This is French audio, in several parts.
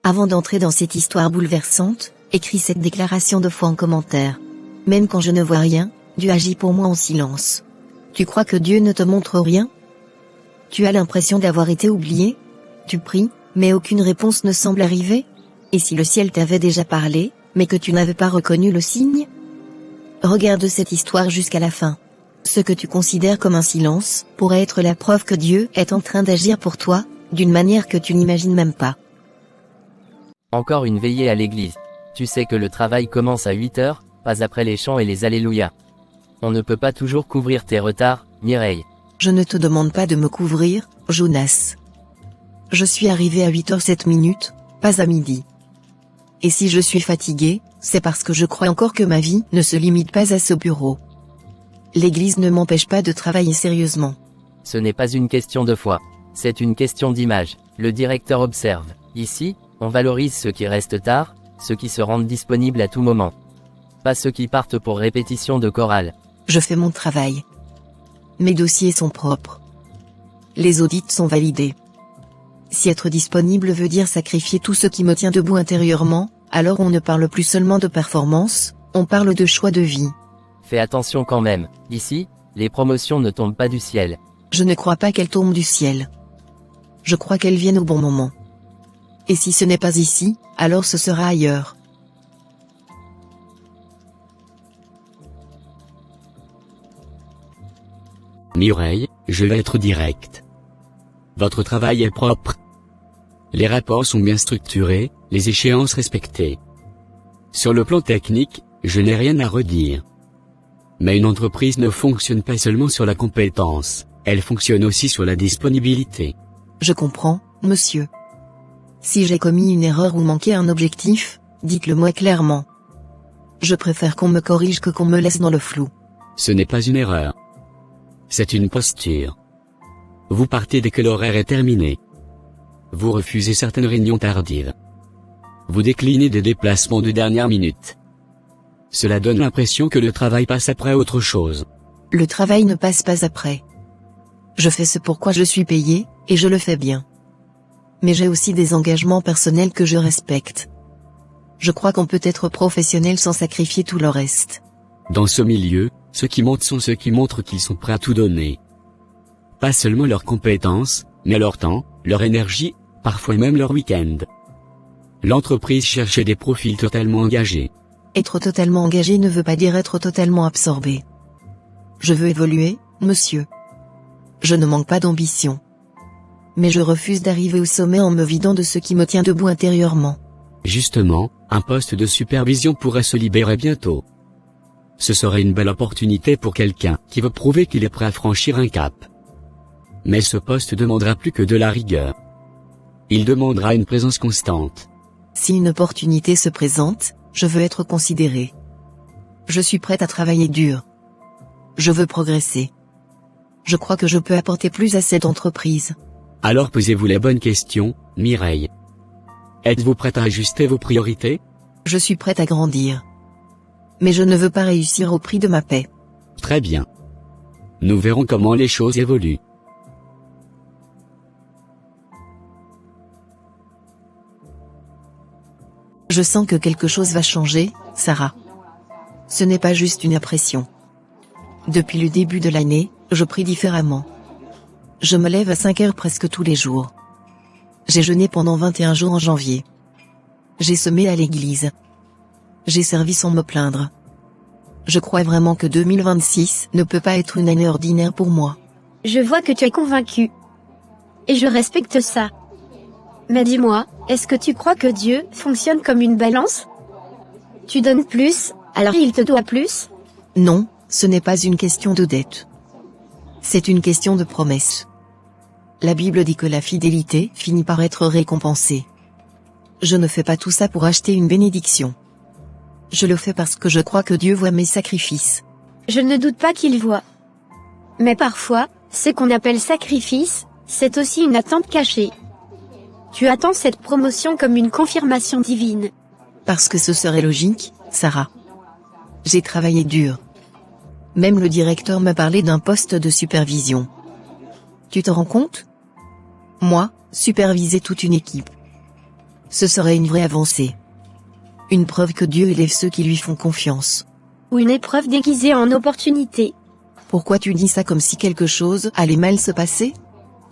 Avant d'entrer dans cette histoire bouleversante, écris cette déclaration 2 fois en commentaire. Même quand je ne vois rien, Dieu agit pour moi en silence. Tu crois que Dieu ne te montre rien? Tu as l'impression d'avoir été oublié? Tu pries, mais aucune réponse ne semble arriver? Et si le ciel t'avait déjà parlé, mais que tu n'avais pas reconnu le signe? Regarde cette histoire jusqu'à la fin. Ce que tu considères comme un silence, pourrait être la preuve que Dieu est en train d'agir pour toi, d'une manière que tu n'imagines même pas. Encore une veillée à l'église. Tu sais que le travail commence à 8 heures, pas après les chants et les alléluia. On ne peut pas toujours couvrir tes retards, Mireille. Je ne te demande pas de me couvrir, Jonas. Je suis arrivé à 8h07, pas à midi. Et si je suis fatigué, c'est parce que je crois encore que ma vie ne se limite pas à ce bureau. L'église ne m'empêche pas de travailler sérieusement. Ce n'est pas une question de foi. C'est une question d'image. Le directeur observe. Ici, on valorise ceux qui restent tard, ceux qui se rendent disponibles à tout moment. Pas ceux qui partent pour répétition de chorale. Je fais mon travail. Mes dossiers sont propres. Les audits sont validés. Si être disponible veut dire sacrifier tout ce qui me tient debout intérieurement, alors on ne parle plus seulement de performance, on parle de choix de vie. Fais attention quand même. Ici, les promotions ne tombent pas du ciel. Je ne crois pas qu'elles tombent du ciel. Je crois qu'elles viennent au bon moment. Et si ce n'est pas ici, alors ce sera ailleurs. Mireille, je vais être direct. Votre travail est propre. Les rapports sont bien structurés, les échéances respectées. Sur le plan technique, je n'ai rien à redire. Mais une entreprise ne fonctionne pas seulement sur la compétence, elle fonctionne aussi sur la disponibilité. Je comprends, monsieur. Si j'ai commis une erreur ou manqué un objectif, dites-le moi clairement. Je préfère qu'on me corrige que qu'on me laisse dans le flou. Ce n'est pas une erreur. C'est une posture. Vous partez dès que l'horaire est terminé. Vous refusez certaines réunions tardives. Vous déclinez des déplacements de dernière minute. Cela donne l'impression que le travail passe après autre chose. Le travail ne passe pas après. Je fais ce pourquoi je suis payé, et je le fais bien. Mais j'ai aussi des engagements personnels que je respecte. Je crois qu'on peut être professionnel sans sacrifier tout le reste. Dans ce milieu, ceux qui montent sont ceux qui montrent qu'ils sont prêts à tout donner. Pas seulement leurs compétences, mais leur temps, leur énergie, parfois même leur week-end. L'entreprise cherche des profils totalement engagés. Être totalement engagé ne veut pas dire être totalement absorbé. Je veux évoluer, monsieur. Je ne manque pas d'ambition. Mais je refuse d'arriver au sommet en me vidant de ce qui me tient debout intérieurement. Justement, un poste de supervision pourrait se libérer bientôt. Ce serait une belle opportunité pour quelqu'un qui veut prouver qu'il est prêt à franchir un cap. Mais ce poste demandera plus que de la rigueur. Il demandera une présence constante. Si une opportunité se présente, je veux être considéré. Je suis prête à travailler dur. Je veux progresser. Je crois que je peux apporter plus à cette entreprise. Alors posez-vous les bonnes questions, Mireille. Êtes-vous prête à ajuster vos priorités? Je suis prête à grandir. Mais je ne veux pas réussir au prix de ma paix. Très bien. Nous verrons comment les choses évoluent. Je sens que quelque chose va changer, Sarah. Ce n'est pas juste une impression. Depuis le début de l'année, je prie différemment. Je me lève à 5 heures presque tous les jours. J'ai jeûné pendant 21 jours en janvier. J'ai semé à l'église. J'ai servi sans me plaindre. Je crois vraiment que 2026 ne peut pas être une année ordinaire pour moi. Je vois que tu es convaincu. Et je respecte ça. Mais dis-moi, est-ce que tu crois que Dieu fonctionne comme une balance? Tu donnes plus, alors il te doit plus? Non, ce n'est pas une question de dette. C'est une question de promesse. La Bible dit que la fidélité finit par être récompensée. Je ne fais pas tout ça pour acheter une bénédiction. Je le fais parce que je crois que Dieu voit mes sacrifices. Je ne doute pas qu'il voit. Mais parfois, ce qu'on appelle sacrifice, c'est aussi une attente cachée. Tu attends cette promotion comme une confirmation divine. Parce que ce serait logique, Sarah. J'ai travaillé dur. Même le directeur m'a parlé d'un poste de supervision. Tu te rends compte? Moi, superviser toute une équipe. Ce serait une vraie avancée. Une preuve que Dieu élève ceux qui lui font confiance. Ou une épreuve déguisée en opportunité. Pourquoi tu dis ça comme si quelque chose allait mal se passer?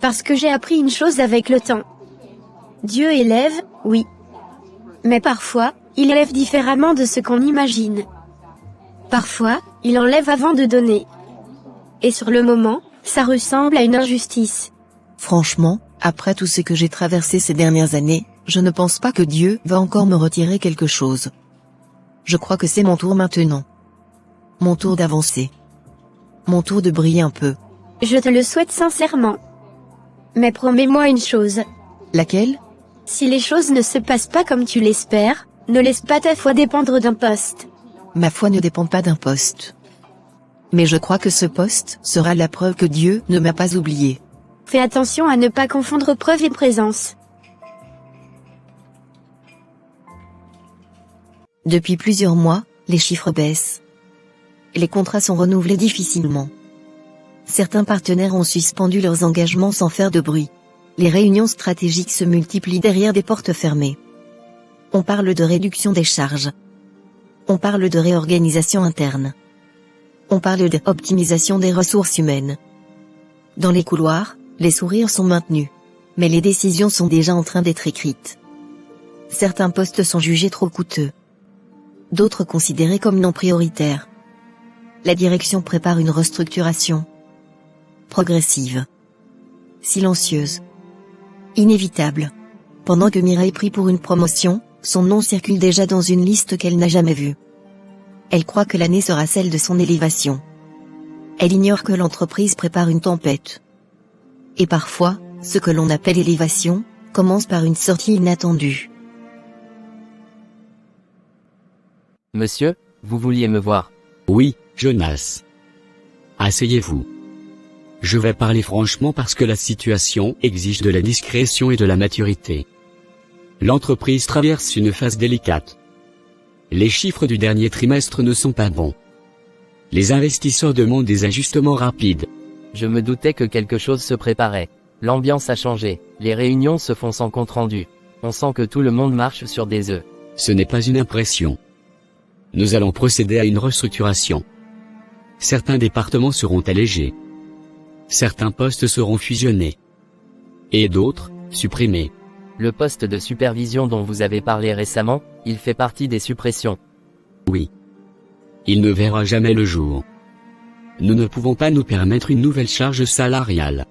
Parce que j'ai appris une chose avec le temps. Dieu élève, oui. Mais parfois, il élève différemment de ce qu'on imagine. Parfois, il enlève avant de donner. Et sur le moment, ça ressemble à une injustice. Franchement, après tout ce que j'ai traversé ces dernières années, je ne pense pas que Dieu va encore me retirer quelque chose. Je crois que c'est mon tour maintenant. Mon tour d'avancer. Mon tour de briller un peu. Je te le souhaite sincèrement. Mais promets-moi une chose. Laquelle? Si les choses ne se passent pas comme tu l'espères, ne laisse pas ta foi dépendre d'un poste. Ma foi ne dépend pas d'un poste. Mais je crois que ce poste sera la preuve que Dieu ne m'a pas oublié. Fais attention à ne pas confondre preuve et présence. Depuis plusieurs mois, les chiffres baissent. Les contrats sont renouvelés difficilement. Certains partenaires ont suspendu leurs engagements sans faire de bruit. Les réunions stratégiques se multiplient derrière des portes fermées. On parle de réduction des charges. On parle de réorganisation interne. On parle d'optimisation des ressources humaines. Dans les couloirs, les sourires sont maintenus. Mais les décisions sont déjà en train d'être écrites. Certains postes sont jugés trop coûteux. D'autres considérés comme non prioritaires. La direction prépare une restructuration. Progressive. Silencieuse. Inévitable. Pendant que Mireille prie pour une promotion, son nom circule déjà dans une liste qu'elle n'a jamais vue. Elle croit que l'année sera celle de son élévation. Elle ignore que l'entreprise prépare une tempête. Et parfois, ce que l'on appelle élévation, commence par une sortie inattendue. Monsieur, vous vouliez me voir? Oui, Jonas. Asseyez-vous. Je vais parler franchement parce que la situation exige de la discrétion et de la maturité. L'entreprise traverse une phase délicate. Les chiffres du dernier trimestre ne sont pas bons. Les investisseurs demandent des ajustements rapides. Je me doutais que quelque chose se préparait. L'ambiance a changé, les réunions se font sans compte rendu. On sent que tout le monde marche sur des œufs. Ce n'est pas une impression. Nous allons procéder à une restructuration. Certains départements seront allégés. Certains postes seront fusionnés. Et d'autres, supprimés. Le poste de supervision dont vous avez parlé récemment, il fait partie des suppressions. Oui. Il ne verra jamais le jour. Nous ne pouvons pas nous permettre une nouvelle charge salariale.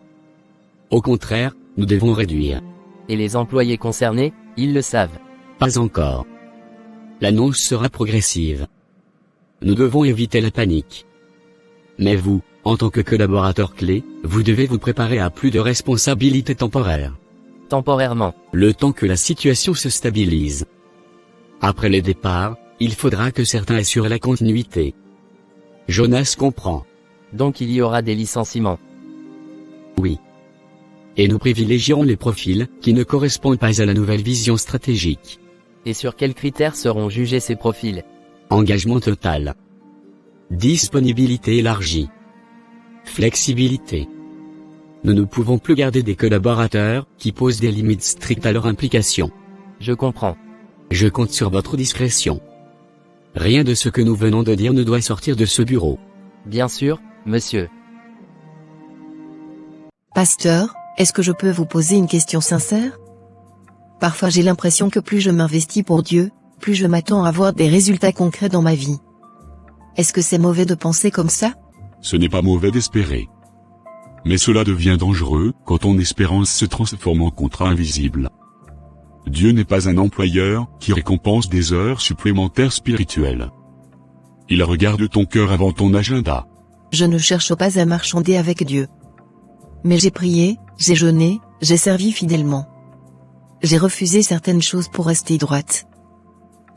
Au contraire, nous devons réduire. Et les employés concernés, ils le savent. Pas encore. L'annonce sera progressive. Nous devons éviter la panique. Mais vous, en tant que collaborateur clé, vous devez vous préparer à plus de responsabilités temporaires. Temporairement. Le temps que la situation se stabilise. Après les départs, il faudra que certains assurent la continuité. Jonas comprend. Donc il y aura des licenciements. Oui. Et nous privilégierons les profils qui ne correspondent pas à la nouvelle vision stratégique. Et sur quels critères seront jugés ces profils? Engagement total. Disponibilité élargie. Flexibilité. Nous ne pouvons plus garder des collaborateurs qui posent des limites strictes à leur implication. Je comprends. Je compte sur votre discrétion. Rien de ce que nous venons de dire ne doit sortir de ce bureau. Bien sûr, monsieur. Pasteur, est-ce que je peux vous poser une question sincère? Parfois j'ai l'impression que plus je m'investis pour Dieu, plus je m'attends à voir des résultats concrets dans ma vie. Est-ce que c'est mauvais de penser comme ça? Ce n'est pas mauvais d'espérer. Mais cela devient dangereux quand ton espérance se transforme en contrat invisible. Dieu n'est pas un employeur qui récompense des heures supplémentaires spirituelles. Il regarde ton cœur avant ton agenda. Je ne cherche pas à marchander avec Dieu. Mais j'ai prié, j'ai jeûné, j'ai servi fidèlement. J'ai refusé certaines choses pour rester droite.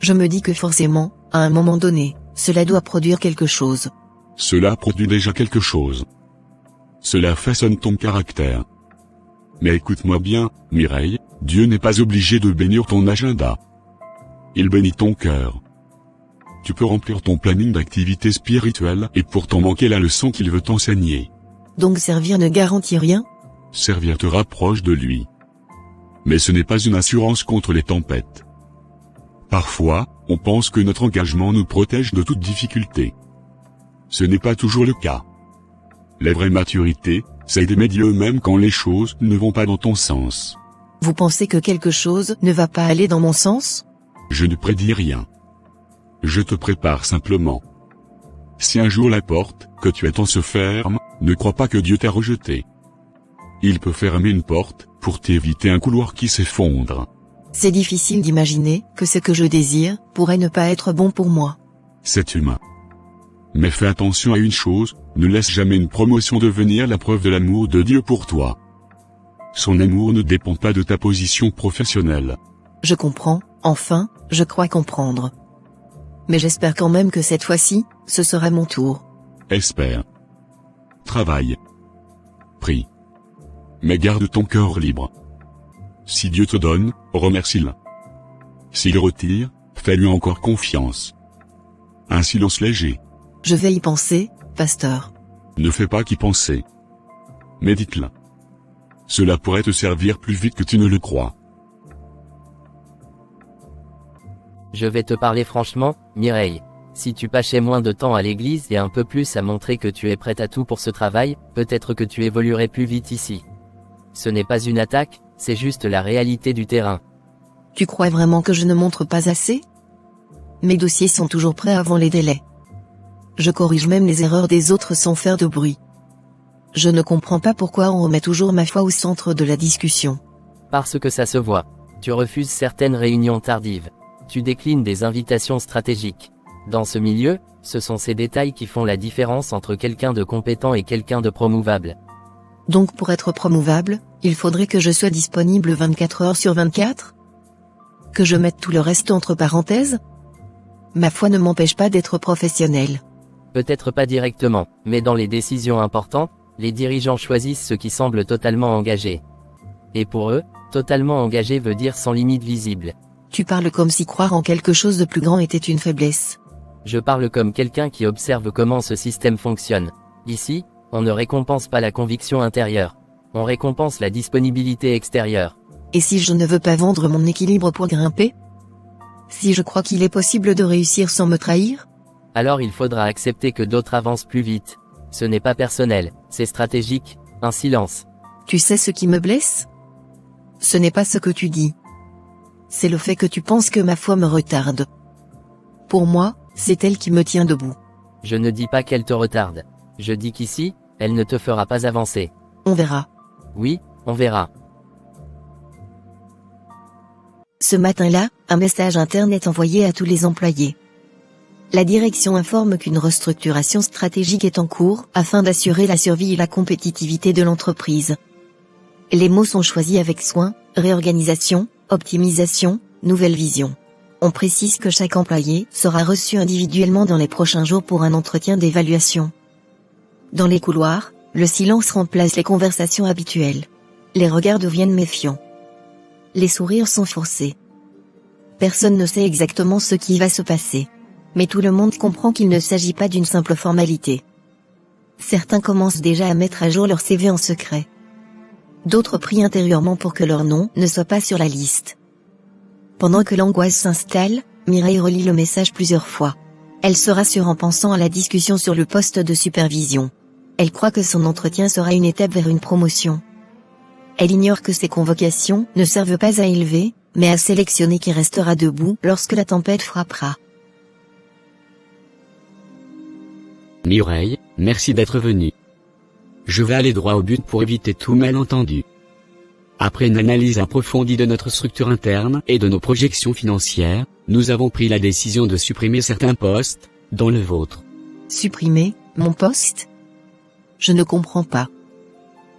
Je me dis que forcément, à un moment donné, cela doit produire quelque chose. Cela produit déjà quelque chose. Cela façonne ton caractère. Mais écoute-moi bien, Mireille, Dieu n'est pas obligé de bénir ton agenda. Il bénit ton cœur. Tu peux remplir ton planning d'activités spirituelles et pourtant manquer la leçon qu'il veut t'enseigner. Donc servir ne garantit rien? Servir te rapproche de lui. Mais ce n'est pas une assurance contre les tempêtes. Parfois, on pense que notre engagement nous protège de toute difficulté. Ce n'est pas toujours le cas. La vraie maturité, c'est d'aimer Dieu même quand les choses ne vont pas dans ton sens. Vous pensez que quelque chose ne va pas aller dans mon sens? Je ne prédis rien. Je te prépare simplement. Si un jour la porte que tu attends se ferme, ne crois pas que Dieu t'a rejeté. Il peut fermer une porte pour t'éviter un couloir qui s'effondre. C'est difficile d'imaginer que ce que je désire pourrait ne pas être bon pour moi. C'est humain. Mais fais attention à une chose, ne laisse jamais une promotion devenir la preuve de l'amour de Dieu pour toi. Son amour ne dépend pas de ta position professionnelle. Je comprends, enfin, je crois comprendre. Mais j'espère quand même que cette fois-ci, ce sera mon tour. Espère. Travaille. Prie. Mais garde ton cœur libre. Si Dieu te donne, remercie-le. S'il retire, fais-lui encore confiance. Un silence léger. Je vais y penser, pasteur. Ne fais pas qu'y penser. Médite-le. Cela pourrait te servir plus vite que tu ne le crois. Je vais te parler franchement, Mireille. Si tu passais moins de temps à l'église et un peu plus à montrer que tu es prête à tout pour ce travail, peut-être que tu évoluerais plus vite ici. Ce n'est pas une attaque, c'est juste la réalité du terrain. Tu crois vraiment que je ne montre pas assez? Mes dossiers sont toujours prêts avant les délais. Je corrige même les erreurs des autres sans faire de bruit. Je ne comprends pas pourquoi on remet toujours ma foi au centre de la discussion. Parce que ça se voit. Tu refuses certaines réunions tardives. Tu déclines des invitations stratégiques. Dans ce milieu, ce sont ces détails qui font la différence entre quelqu'un de compétent et quelqu'un de promouvable. Donc pour être promouvable, il faudrait que je sois disponible 24 heures sur 24? Que je mette tout le reste entre parenthèses? Ma foi ne m'empêche pas d'être professionnel. Peut-être pas directement, mais dans les décisions importantes, les dirigeants choisissent ceux qui semblent totalement engagés. Et pour eux, totalement engagé veut dire sans limite visible. Tu parles comme si croire en quelque chose de plus grand était une faiblesse. Je parle comme quelqu'un qui observe comment ce système fonctionne. Ici, on ne récompense pas la conviction intérieure. On récompense la disponibilité extérieure. Et si je ne veux pas vendre mon équilibre pour grimper? Si je crois qu'il est possible de réussir sans me trahir? Alors il faudra accepter que d'autres avancent plus vite. Ce n'est pas personnel, c'est stratégique, un silence. Tu sais ce qui me blesse? Ce n'est pas ce que tu dis. C'est le fait que tu penses que ma foi me retarde. Pour moi, c'est elle qui me tient debout. Je ne dis pas qu'elle te retarde. Je dis qu'ici, elle ne te fera pas avancer. On verra. Oui, on verra. Ce matin-là, un message interne est envoyé à tous les employés. La direction informe qu'une restructuration stratégique est en cours afin d'assurer la survie et la compétitivité de l'entreprise. Les mots sont choisis avec soin: réorganisation, optimisation, nouvelle vision. On précise que chaque employé sera reçu individuellement dans les prochains jours pour un entretien d'évaluation. Dans les couloirs, le silence remplace les conversations habituelles. Les regards deviennent méfiants. Les sourires sont forcés. Personne ne sait exactement ce qui va se passer. Mais tout le monde comprend qu'il ne s'agit pas d'une simple formalité. Certains commencent déjà à mettre à jour leur CV en secret. D'autres prient intérieurement pour que leur nom ne soit pas sur la liste. Pendant que l'angoisse s'installe, Mireille relit le message plusieurs fois. Elle se rassure en pensant à la discussion sur le poste de supervision. Elle croit que son entretien sera une étape vers une promotion. Elle ignore que ces convocations ne servent pas à élever, mais à sélectionner qui restera debout lorsque la tempête frappera. Mireille, merci d'être venu. Je vais aller droit au but pour éviter tout malentendu. Après une analyse approfondie de notre structure interne et de nos projections financières, nous avons pris la décision de supprimer certains postes, dont le vôtre. Supprimer mon poste? Je ne comprends pas.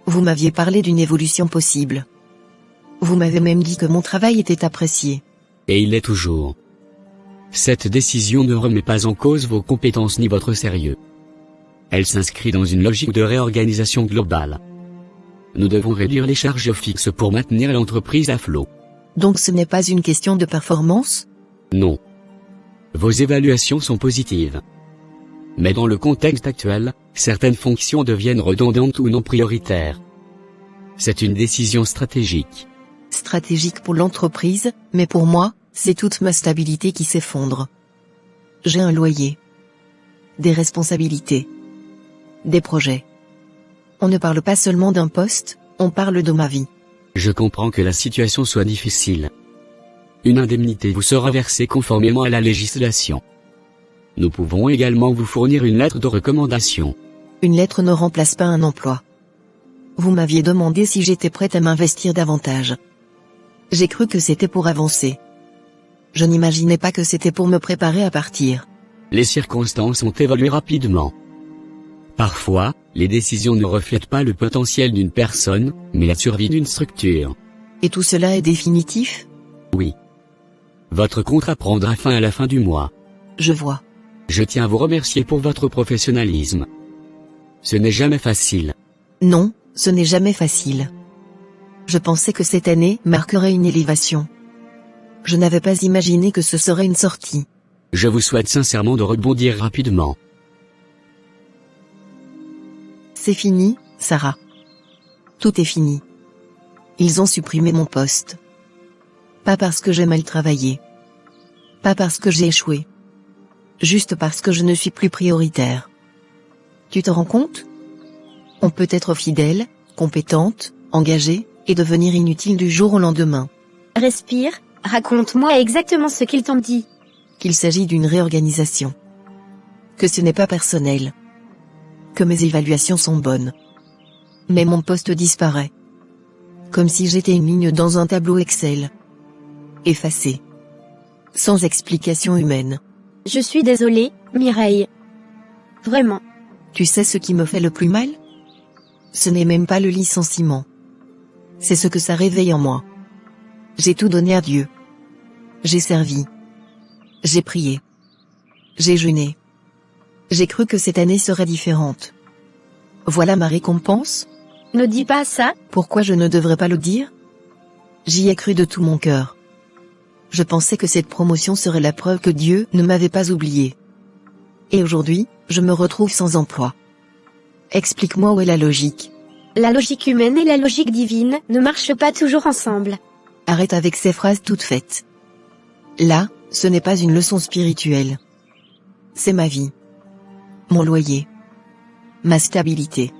Vous m'aviez parlé d'une évolution possible. Vous m'avez même dit que mon travail était apprécié. Et il l'est toujours. Cette décision ne remet pas en cause vos compétences ni votre sérieux. Elle s'inscrit dans une logique de réorganisation globale. Nous devons réduire les charges fixes pour maintenir l'entreprise à flot. Donc ce n'est pas une question de performance? Non. Vos évaluations sont positives. Mais dans le contexte actuel, certaines fonctions deviennent redondantes ou non prioritaires. C'est une décision stratégique. stratégique pour l'entreprise, mais pour moi, c'est toute ma stabilité qui s'effondre. J'ai un loyer, des responsabilités, des projets. On ne parle pas seulement d'un poste, on parle de ma vie. Je comprends que la situation soit difficile. Une indemnité vous sera versée conformément à la législation. Nous pouvons également vous fournir une lettre de recommandation. Une lettre ne remplace pas un emploi. Vous m'aviez demandé si j'étais prête à m'investir davantage. J'ai cru que c'était pour avancer. Je n'imaginais pas que c'était pour me préparer à partir. Les circonstances ont évolué rapidement. Parfois, les décisions ne reflètent pas le potentiel d'une personne, mais la survie d'une structure. Et tout cela est définitif ? Oui. Votre contrat prendra fin à la fin du mois. Je vois. Je tiens à vous remercier pour votre professionnalisme. Ce n'est jamais facile. Non, ce n'est jamais facile. Je pensais que cette année marquerait une élévation. Je n'avais pas imaginé que ce serait une sortie. Je vous souhaite sincèrement de rebondir rapidement. C'est fini, Sarah. Tout est fini. Ils ont supprimé mon poste. Pas parce que j'ai mal travaillé. Pas parce que j'ai échoué. Juste parce que je ne suis plus prioritaire. Tu te rends compte ? On peut être fidèle, compétente, engagée, et devenir inutile du jour au lendemain. Respire, raconte-moi exactement ce qu'ils t'ont dit. Qu'il s'agit d'une réorganisation. Que ce n'est pas personnel. Que mes évaluations sont bonnes. Mais mon poste disparaît. Comme si j'étais une ligne dans un tableau Excel. Effacée. Sans explication humaine. Je suis désolée, Mireille. Vraiment. Tu sais ce qui me fait le plus mal ? Ce n'est même pas le licenciement. C'est ce que ça réveille en moi. J'ai tout donné à Dieu. J'ai servi. J'ai prié. J'ai jeûné. J'ai cru que cette année serait différente. Voilà ma récompense ? Ne dis pas ça. Pourquoi je ne devrais pas le dire ? J'y ai cru de tout mon cœur. Je pensais que cette promotion serait la preuve que Dieu ne m'avait pas oublié. Et aujourd'hui, je me retrouve sans emploi. Explique-moi où est la logique. La logique humaine et la logique divine ne marchent pas toujours ensemble. Arrête avec ces phrases toutes faites. Là, ce n'est pas une leçon spirituelle. C'est ma vie. Mon loyer. Ma stabilité.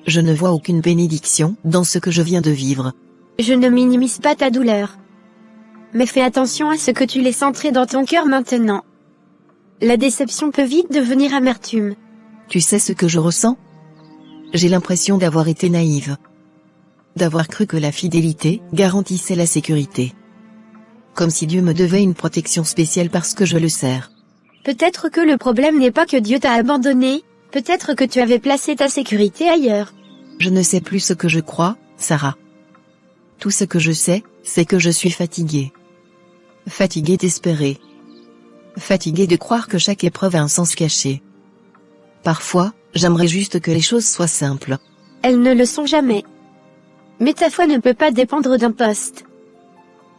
Je ne vois aucune bénédiction dans ce que je viens de vivre. Je ne minimise pas ta douleur. Mais fais attention à ce que tu laisses entrer dans ton cœur maintenant. La déception peut vite devenir amertume. Tu sais ce que je ressens ? J'ai l'impression d'avoir été naïve. D'avoir cru que la fidélité garantissait la sécurité. Comme si Dieu me devait une protection spéciale parce que je le sers. Peut-être que le problème n'est pas que Dieu t'a abandonné, peut-être que tu avais placé ta sécurité ailleurs. Je ne sais plus ce que je crois, Sarah. Tout ce que je sais, c'est que je suis fatiguée. Fatiguée d'espérer. Fatiguée de croire que chaque épreuve a un sens caché. Parfois, j'aimerais juste que les choses soient simples. Elles ne le sont jamais. Mais ta foi ne peut pas dépendre d'un poste.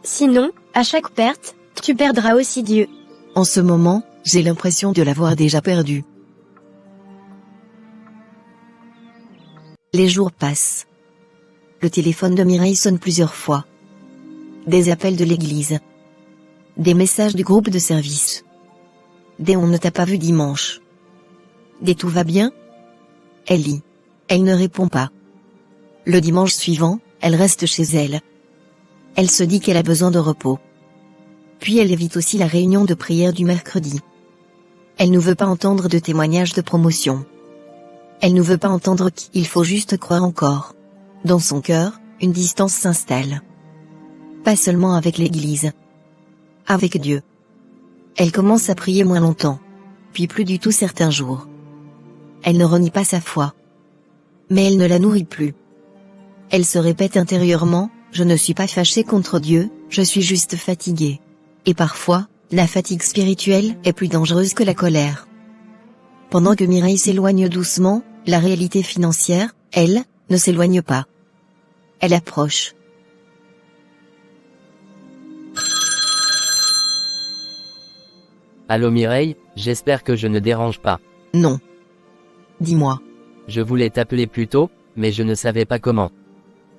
Sinon, à chaque perte, tu perdras aussi Dieu. En ce moment, j'ai l'impression de l'avoir déjà perdu. Les jours passent. Le téléphone de Mireille sonne plusieurs fois. Des appels de l'église. Des messages du groupe de service. Des on ne t'a pas vu dimanche. Des tout va bien ? Elle lit. Elle ne répond pas. Le dimanche suivant, elle reste chez elle. Elle se dit qu'elle a besoin de repos. Puis elle évite aussi la réunion de prière du mercredi. Elle ne veut pas entendre de témoignages de promotion. Elle ne veut pas entendre qu'il faut juste croire encore. Dans son cœur, une distance s'installe. Pas seulement avec l'Église. Avec Dieu. Elle commence à prier moins longtemps. Puis plus du tout certains jours. Elle ne renie pas sa foi. Mais elle ne la nourrit plus. Elle se répète intérieurement, je ne suis pas fâchée contre Dieu, je suis juste fatiguée. Et parfois, la fatigue spirituelle est plus dangereuse que la colère. Pendant que Mireille s'éloigne doucement, la réalité financière, elle, ne s'éloigne pas. Elle approche. Allô Mireille, j'espère que je ne dérange pas. Non. Dis-moi. Je voulais t'appeler plus tôt, mais je ne savais pas comment.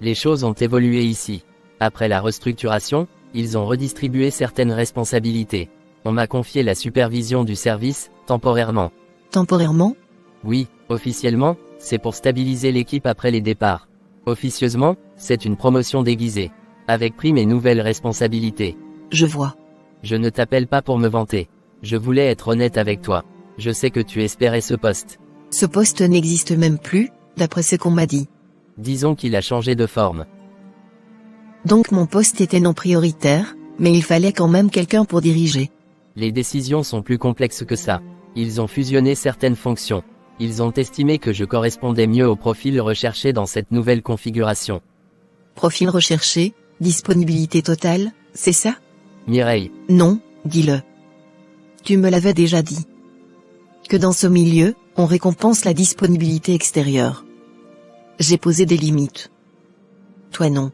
Les choses ont évolué ici. Après la restructuration, ils ont redistribué certaines responsabilités. On m'a confié la supervision du service, temporairement. Temporairement? Oui, officiellement, c'est pour stabiliser l'équipe après les départs. Officieusement, c'est une promotion déguisée. Avec prime et nouvelles responsabilités. Je vois. Je ne t'appelle pas pour me vanter. Je voulais être honnête avec toi. Je sais que tu espérais ce poste. Ce poste n'existe même plus, d'après ce qu'on m'a dit. Disons qu'il a changé de forme. Donc mon poste était non prioritaire, mais il fallait quand même quelqu'un pour diriger. Les décisions sont plus complexes que ça. Ils ont fusionné certaines fonctions. Ils ont estimé que je correspondais mieux au profil recherché dans cette nouvelle configuration. Profil recherché, disponibilité totale, c'est ça? Mireille, Non, dis-le. Tu me l'avais déjà dit. Que dans ce milieu, on récompense la disponibilité extérieure. J'ai posé des limites. Toi non.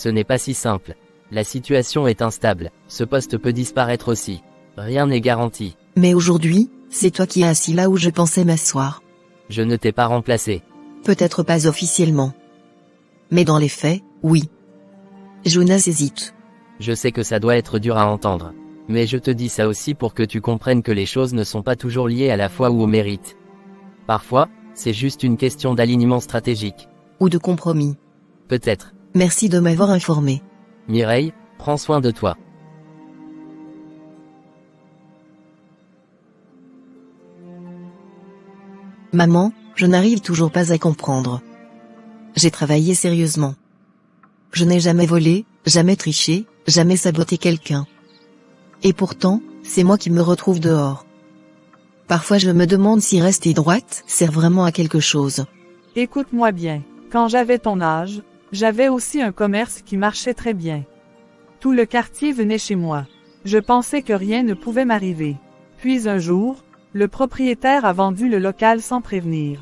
ce n'est pas si simple. La situation est instable, ce poste peut disparaître aussi. Rien n'est garanti. Mais aujourd'hui, c'est toi qui es assis là où je pensais m'asseoir. Je ne t'ai pas remplacé. Peut-être pas officiellement. Mais dans les faits, oui. Jonas hésite. Je sais que ça doit être dur à entendre. Mais je te dis ça aussi pour que tu comprennes que les choses ne sont pas toujours liées à la foi ou au mérite. Parfois, c'est juste une question d'alignement stratégique. Ou de compromis. Peut-être. Merci de m'avoir informé. Mireille, prends soin de toi. Maman, je n'arrive toujours pas à comprendre. J'ai travaillé sérieusement. Je n'ai jamais volé, jamais triché, jamais saboté quelqu'un. Et pourtant, c'est moi qui me retrouve dehors. Parfois je me demande si rester droite sert vraiment à quelque chose. Écoute-moi bien. Quand j'avais ton âge, j'avais aussi un commerce qui marchait très bien. Tout le quartier venait chez moi. Je pensais que rien ne pouvait m'arriver. Puis un jour, le propriétaire a vendu le local sans prévenir.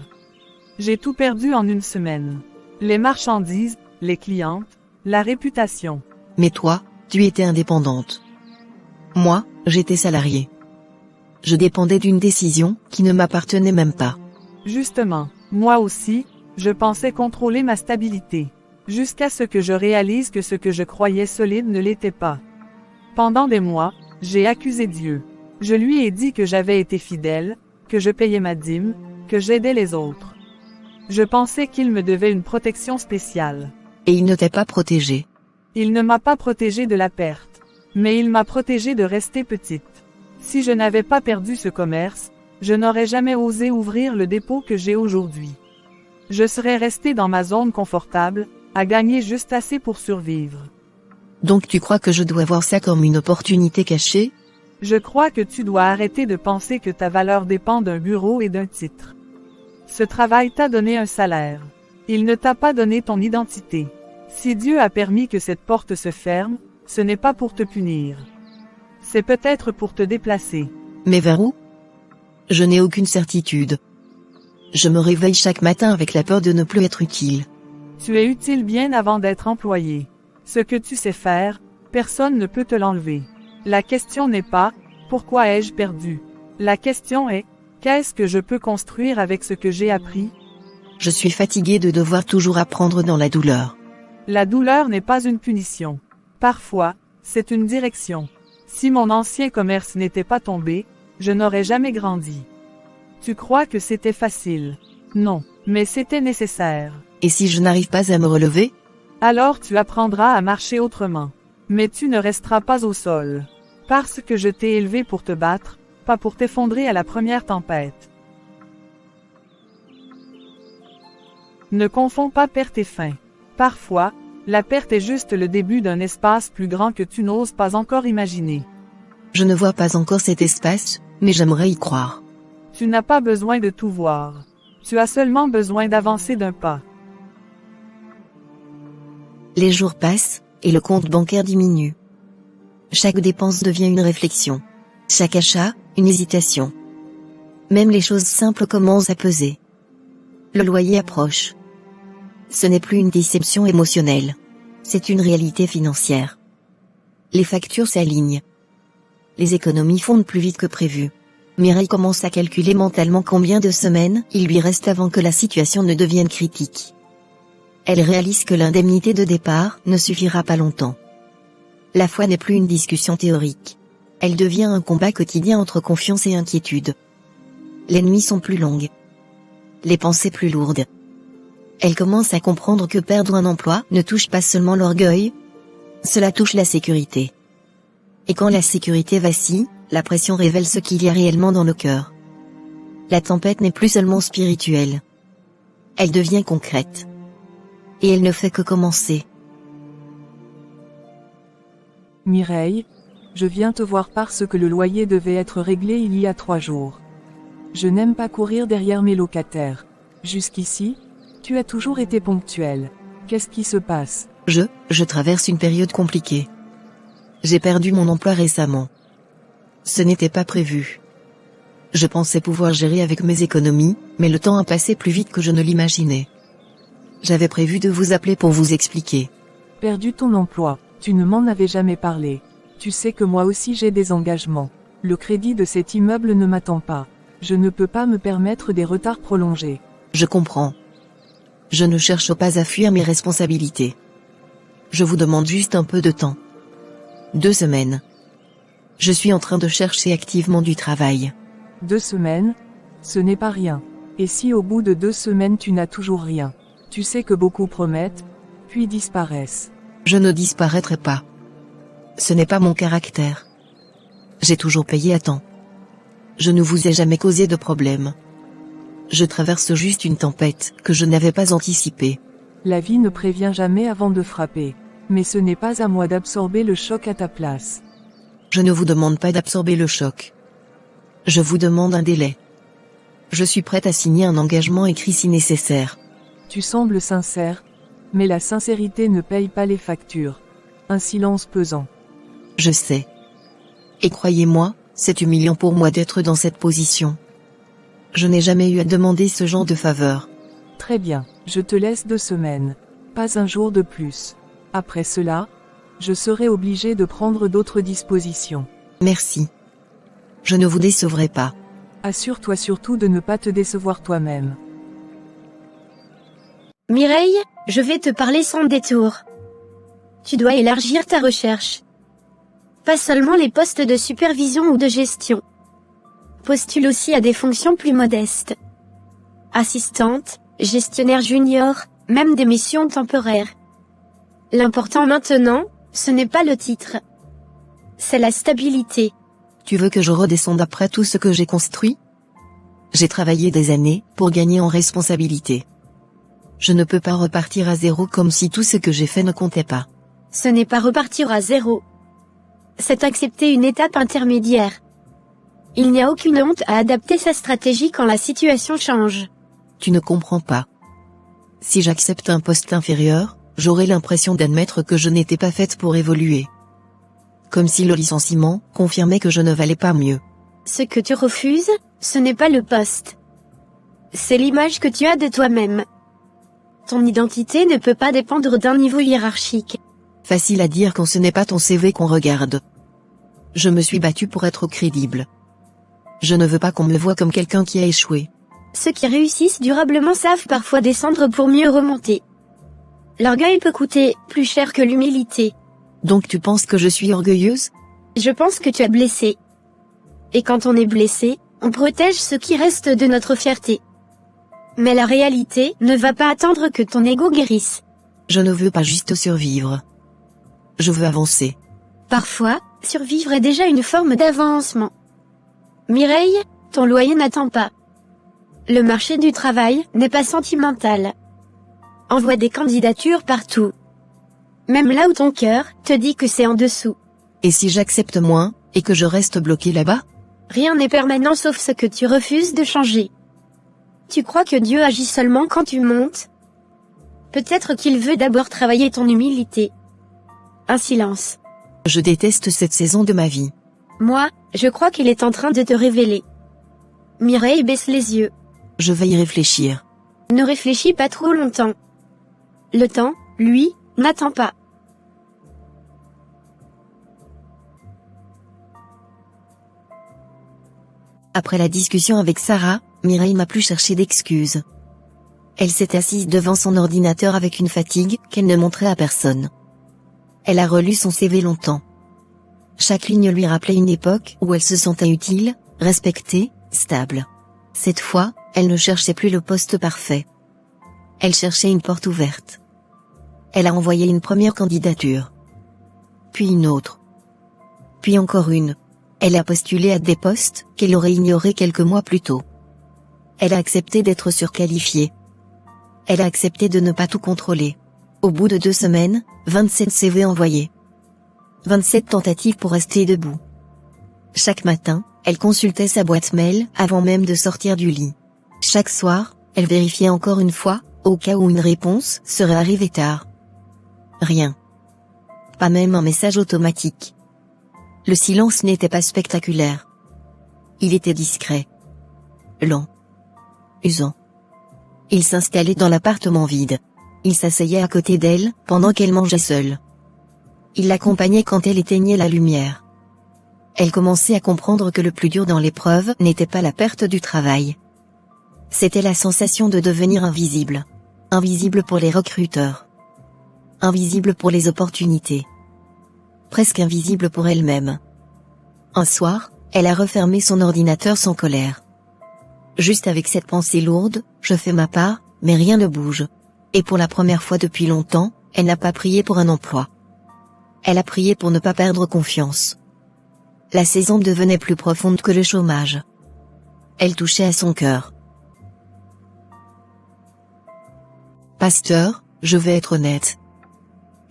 J'ai tout perdu en une semaine. Les marchandises, les clientes, la réputation. Mais toi, tu étais indépendante. Moi, j'étais salariée. Je dépendais d'une décision qui ne m'appartenait même pas. Justement, moi aussi, je pensais contrôler ma stabilité. Jusqu'à ce que je réalise que ce que je croyais solide ne l'était pas. Pendant des mois, j'ai accusé Dieu. Je lui ai dit que j'avais été fidèle, que je payais ma dîme, que j'aidais les autres. Je pensais qu'il me devait une protection spéciale. Et il ne t'a pas protégée. Il ne m'a pas protégée de la perte, mais il m'a protégée de rester petite. Si je n'avais pas perdu ce commerce, je n'aurais jamais osé ouvrir le dépôt que j'ai aujourd'hui. Je serais restée dans ma zone confortable, à gagner juste assez pour survivre. Donc tu crois que je dois voir ça comme une opportunité cachée? Je crois que tu dois arrêter de penser que ta valeur dépend d'un bureau et d'un titre. Ce travail t'a donné un salaire. Il ne t'a pas donné ton identité. Si Dieu a permis que cette porte se ferme, ce n'est pas pour te punir. C'est peut-être pour te déplacer. Mais vers où? Je n'ai aucune certitude. Je me réveille chaque matin avec la peur de ne plus être utile. Tu es utile bien avant d'être employé. Ce que tu sais faire, personne ne peut te l'enlever. La question n'est pas « Pourquoi ai-je perdu ?» La question est « Qu'est-ce que je peux construire avec ce que j'ai appris ?» Je suis fatiguée de devoir toujours apprendre dans la douleur. La douleur n'est pas une punition. Parfois, c'est une direction. Si mon ancien commerce n'était pas tombé, je n'aurais jamais grandi. Tu crois que c'était facile? Non, mais c'était nécessaire. Et si je n'arrive pas à me relever? Alors tu apprendras à marcher autrement. Mais tu ne resteras pas au sol. Parce que je t'ai élevé pour te battre, pas pour t'effondrer à la première tempête. Ne confonds pas perte et fin. Parfois, la perte est juste le début d'un espace plus grand que tu n'oses pas encore imaginer. Je ne vois pas encore cet espace, mais j'aimerais y croire. Tu n'as pas besoin de tout voir. Tu as seulement besoin d'avancer d'un pas. Les jours passent, et le compte bancaire diminue. Chaque dépense devient une réflexion. Chaque achat, une hésitation. Même les choses simples commencent à peser. Le loyer approche. Ce n'est plus une déception émotionnelle. C'est une réalité financière. Les factures s'alignent. Les économies fondent plus vite que prévu. Mireille commence à calculer mentalement combien de semaines il lui reste avant que la situation ne devienne critique. Elle réalise que l'indemnité de départ ne suffira pas longtemps. La foi n'est plus une discussion théorique. Elle devient un combat quotidien entre confiance et inquiétude. Les nuits sont plus longues. Les pensées plus lourdes. Elle commence à comprendre que perdre un emploi ne touche pas seulement l'orgueil, cela touche la sécurité. Et quand la sécurité vacille, la pression révèle ce qu'il y a réellement dans le cœur. La tempête n'est plus seulement spirituelle. Elle devient concrète. Et elle ne fait que commencer. Mireille, je viens te voir parce que le loyer devait être réglé il y a 3 jours. Je n'aime pas courir derrière mes locataires. Jusqu'ici, tu as toujours été ponctuel. Qu'est-ce qui se passe? Je traverse une période compliquée. J'ai perdu mon emploi récemment. Ce n'était pas prévu. Je pensais pouvoir gérer avec mes économies, mais le temps a passé plus vite que je ne l'imaginais. J'avais prévu de vous appeler pour vous expliquer. Perdu ton emploi, tu ne m'en avais jamais parlé. Tu sais que moi aussi j'ai des engagements. Le crédit de cet immeuble ne m'attend pas. Je ne peux pas me permettre des retards prolongés. Je comprends. Je ne cherche pas à fuir mes responsabilités. Je vous demande juste un peu de temps. 2 semaines. Je suis en train de chercher activement du travail. 2 semaines? Ce n'est pas rien. Et si au bout de 2 semaines tu n'as toujours rien? Tu sais que beaucoup promettent, puis disparaissent. Je ne disparaîtrai pas. Ce n'est pas mon caractère. J'ai toujours payé à temps. Je ne vous ai jamais causé de problème. Je traverse juste une tempête que je n'avais pas anticipée. La vie ne prévient jamais avant de frapper. Mais ce n'est pas à moi d'absorber le choc à ta place. Je ne vous demande pas d'absorber le choc. Je vous demande un délai. Je suis prête à signer un engagement écrit si nécessaire. Tu sembles sincère, mais la sincérité ne paye pas les factures. Un silence pesant. Je sais. Et croyez-moi, c'est humiliant pour moi d'être dans cette position. Je n'ai jamais eu à demander ce genre de faveur. Très bien, je te laisse 2 semaines. Pas un jour de plus. Après cela, je serai obligé de prendre d'autres dispositions. Merci. Je ne vous décevrai pas. Assure-toi surtout de ne pas te décevoir toi-même. Mireille, je vais te parler sans détour. Tu dois élargir ta recherche. Pas seulement les postes de supervision ou de gestion. Postule aussi à des fonctions plus modestes. Assistante, gestionnaire junior, même des missions temporaires. L'important maintenant, ce n'est pas le titre. C'est la stabilité. Tu veux que je redescende après tout ce que j'ai construit? J'ai travaillé des années pour gagner en responsabilité. Je ne peux pas repartir à zéro comme si tout ce que j'ai fait ne comptait pas. Ce n'est pas repartir à zéro. C'est accepter une étape intermédiaire. Il n'y a aucune honte à adapter sa stratégie quand la situation change. Tu ne comprends pas. Si j'accepte un poste inférieur, j'aurai l'impression d'admettre que je n'étais pas faite pour évoluer. Comme si le licenciement confirmait que je ne valais pas mieux. Ce que tu refuses, ce n'est pas le poste. C'est l'image que tu as de toi-même. Ton identité ne peut pas dépendre d'un niveau hiérarchique. Facile à dire quand ce n'est pas ton CV qu'on regarde. Je me suis battue pour être crédible. Je ne veux pas qu'on me voie comme quelqu'un qui a échoué. Ceux qui réussissent durablement savent parfois descendre pour mieux remonter. L'orgueil peut coûter plus cher que l'humilité. Donc tu penses que je suis orgueilleuse? Je pense que tu es blessé. Et quand on est blessé, on protège ce qui reste de notre fierté. Mais la réalité ne va pas attendre que ton ego guérisse. Je ne veux pas juste survivre. Je veux avancer. Parfois, survivre est déjà une forme d'avancement. Mireille, ton loyer n'attend pas. Le marché du travail n'est pas sentimental. Envoie des candidatures partout. Même là où ton cœur te dit que c'est en dessous. Et si j'accepte moins, et que je reste bloqué là-bas? Rien n'est permanent sauf ce que tu refuses de changer. Tu crois que Dieu agit seulement quand tu montes? Peut-être qu'il veut d'abord travailler ton humilité. Un silence. Je déteste cette saison de ma vie. Moi, je crois qu'il est en train de te révéler. Mireille baisse les yeux. Je vais y réfléchir. Ne réfléchis pas trop longtemps. Le temps, lui, n'attend pas. Après la discussion avec Sarah, Mireille n'a plus cherché d'excuses. Elle s'est assise devant son ordinateur avec une fatigue qu'elle ne montrait à personne. Elle a relu son CV longtemps. Chaque ligne lui rappelait une époque où elle se sentait utile, respectée, stable. Cette fois, elle ne cherchait plus le poste parfait. Elle cherchait une porte ouverte. Elle a envoyé une première candidature. Puis une autre. Puis encore une. Elle a postulé à des postes qu'elle aurait ignorés quelques mois plus tôt. Elle a accepté d'être surqualifiée. Elle a accepté de ne pas tout contrôler. Au bout de 2 semaines, 27 CV envoyés. 27 tentatives pour rester debout. Chaque matin, elle consultait sa boîte mail avant même de sortir du lit. Chaque soir, elle vérifiait encore une fois, au cas où une réponse serait arrivée tard. Rien. Pas même un message automatique. Le silence n'était pas spectaculaire. Il était discret. Lent. Usant. Il s'installait dans l'appartement vide. Il s'asseyait à côté d'elle, pendant qu'elle mangeait seule. Il l'accompagnait quand elle éteignait la lumière. Elle commençait à comprendre que le plus dur dans l'épreuve n'était pas la perte du travail. C'était la sensation de devenir invisible. Invisible pour les recruteurs. Invisible pour les opportunités. Presque invisible pour elle-même. Un soir, elle a refermé son ordinateur sans colère. Juste avec cette pensée lourde, je fais ma part, mais rien ne bouge. Et pour la première fois depuis longtemps, elle n'a pas prié pour un emploi. Elle a prié pour ne pas perdre confiance. La saison devenait plus profonde que le chômage. Elle touchait à son cœur. Pasteur, je vais être honnête.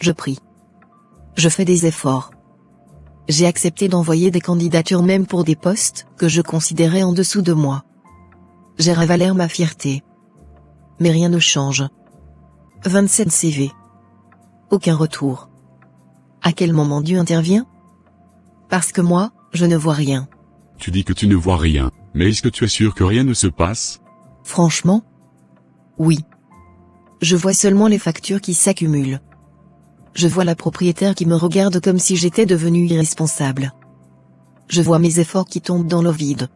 Je prie. Je fais des efforts. J'ai accepté d'envoyer des candidatures même pour des postes que je considérais en dessous de moi. J'ai ravalé ma fierté. Mais rien ne change. 27 CV. Aucun retour. À quel moment Dieu intervient? Parce que moi, je ne vois rien. Tu dis que tu ne vois rien, mais est-ce que tu es sûr que rien ne se passe? Franchement? Oui. Je vois seulement les factures qui s'accumulent. Je vois la propriétaire qui me regarde comme si j'étais devenu irresponsable. Je vois mes efforts qui tombent dans l'eau vide.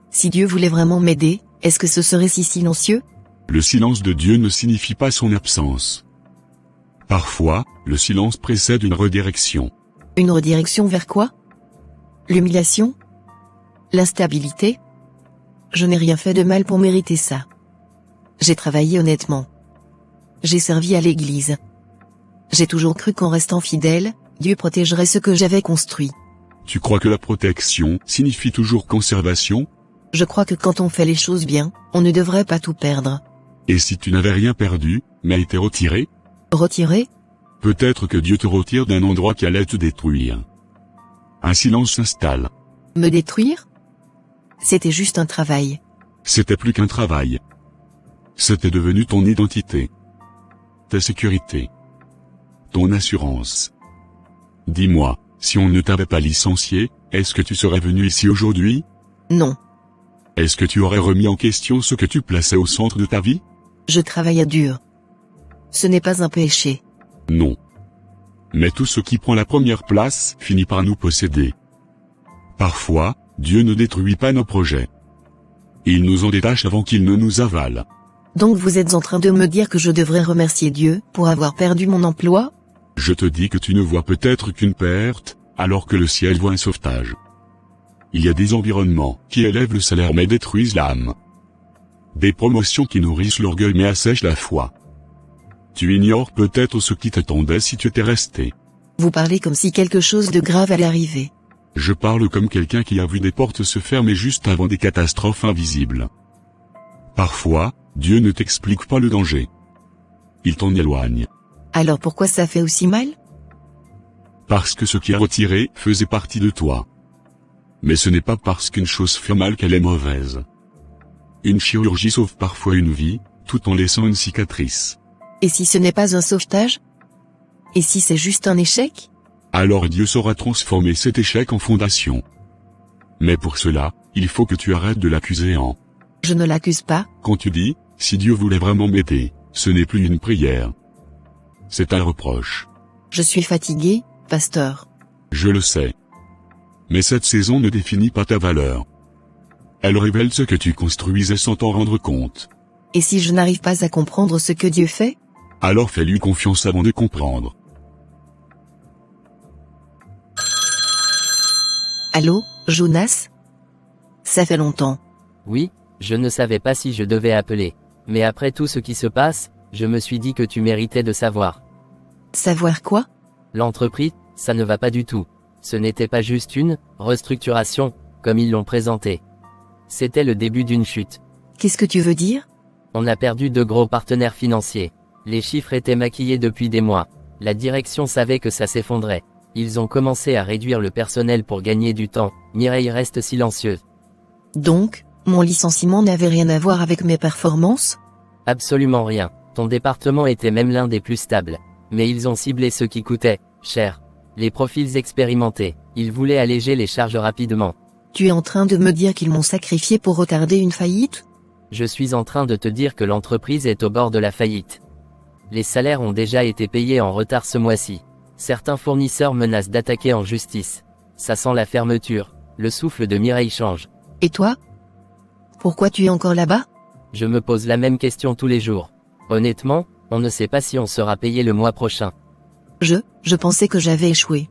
Si Dieu voulait vraiment m'aider, est-ce que ce serait si silencieux? Le silence de Dieu ne signifie pas son absence. Parfois, le silence précède une redirection. Une redirection vers quoi? L'humiliation? L'instabilité? Je n'ai rien fait de mal pour mériter ça. J'ai travaillé honnêtement. J'ai servi à l'église. J'ai toujours cru qu'en restant fidèle, Dieu protégerait ce que j'avais construit. Tu crois que la protection signifie toujours conservation? Je crois que quand on fait les choses bien, on ne devrait pas tout perdre. Et si tu n'avais rien perdu, mais été retiré? Retiré? Peut-être que Dieu te retire d'un endroit qui allait te détruire. Un silence s'installe. Me détruire? C'était juste un travail. C'était plus qu'un travail. C'était devenu ton identité. Ta sécurité. Ton assurance. Dis-moi, si on ne t'avait pas licencié, est-ce que tu serais venu ici aujourd'hui? Non. Est-ce que tu aurais remis en question ce que tu plaçais au centre de ta vie? Je travaillais dur. Ce n'est pas un péché. Non. Mais tout ce qui prend la première place finit par nous posséder. Parfois, Dieu ne détruit pas nos projets. Il nous en détache avant qu'il ne nous avale. Donc vous êtes en train de me dire que je devrais remercier Dieu pour avoir perdu mon emploi? Je te dis que tu ne vois peut-être qu'une perte, alors que le ciel voit un sauvetage. Il y a des environnements qui élèvent le salaire mais détruisent l'âme. Des promotions qui nourrissent l'orgueil mais assèchent la foi. Tu ignores peut-être ce qui t'attendait si tu étais resté. Vous parlez comme si quelque chose de grave allait arriver. Je parle comme quelqu'un qui a vu des portes se fermer juste avant des catastrophes invisibles. Parfois, Dieu ne t'explique pas le danger. Il t'en éloigne. Alors pourquoi ça fait aussi mal? Parce que ce qui a retiré faisait partie de toi. Mais ce n'est pas parce qu'une chose fait mal qu'elle est mauvaise. Une chirurgie sauve parfois une vie, tout en laissant une cicatrice. Et si ce n'est pas un sauvetage? Et si c'est juste un échec? Alors Dieu saura transformer cet échec en fondation. Mais pour cela, il faut que tu arrêtes de l'accuser en... Je ne l'accuse pas. Quand tu dis, si Dieu voulait vraiment m'aider, ce n'est plus une prière. C'est un reproche. Je suis fatigué, pasteur. Je le sais. Mais cette saison ne définit pas ta valeur. Elle révèle ce que tu construisais sans t'en rendre compte. Et si je n'arrive pas à comprendre ce que Dieu fait? Alors fais-lui confiance avant de comprendre. Allô, Jonas? Ça fait longtemps. Oui, je ne savais pas si je devais appeler. Mais après tout ce qui se passe, je me suis dit que tu méritais de savoir. Savoir quoi? L'entreprise, ça ne va pas du tout. Ce n'était pas juste une restructuration, comme ils l'ont présenté. C'était le début d'une chute. Qu'est-ce que tu veux dire? On a perdu de gros partenaires financiers. Les chiffres étaient maquillés depuis des mois. La direction savait que ça s'effondrait. Ils ont commencé à réduire le personnel pour gagner du temps. Mireille reste silencieuse. Donc, mon licenciement n'avait rien à voir avec mes performances? Absolument rien. Ton département était même l'un des plus stables. Mais ils ont ciblé ceux qui coûtaient cher. Les profils expérimentés. Ils voulaient alléger les charges rapidement. Tu es en train de me dire qu'ils m'ont sacrifié pour retarder une faillite? Je suis en train de te dire que l'entreprise est au bord de la faillite. Les salaires ont déjà été payés en retard ce mois-ci. Certains fournisseurs menacent d'attaquer en justice. Ça sent la fermeture. Le souffle de Mireille change. Et toi? Pourquoi tu es encore là-bas? Je me pose la même question tous les jours. Honnêtement, on ne sait pas si on sera payé le mois prochain. Je pensais que j'avais échoué.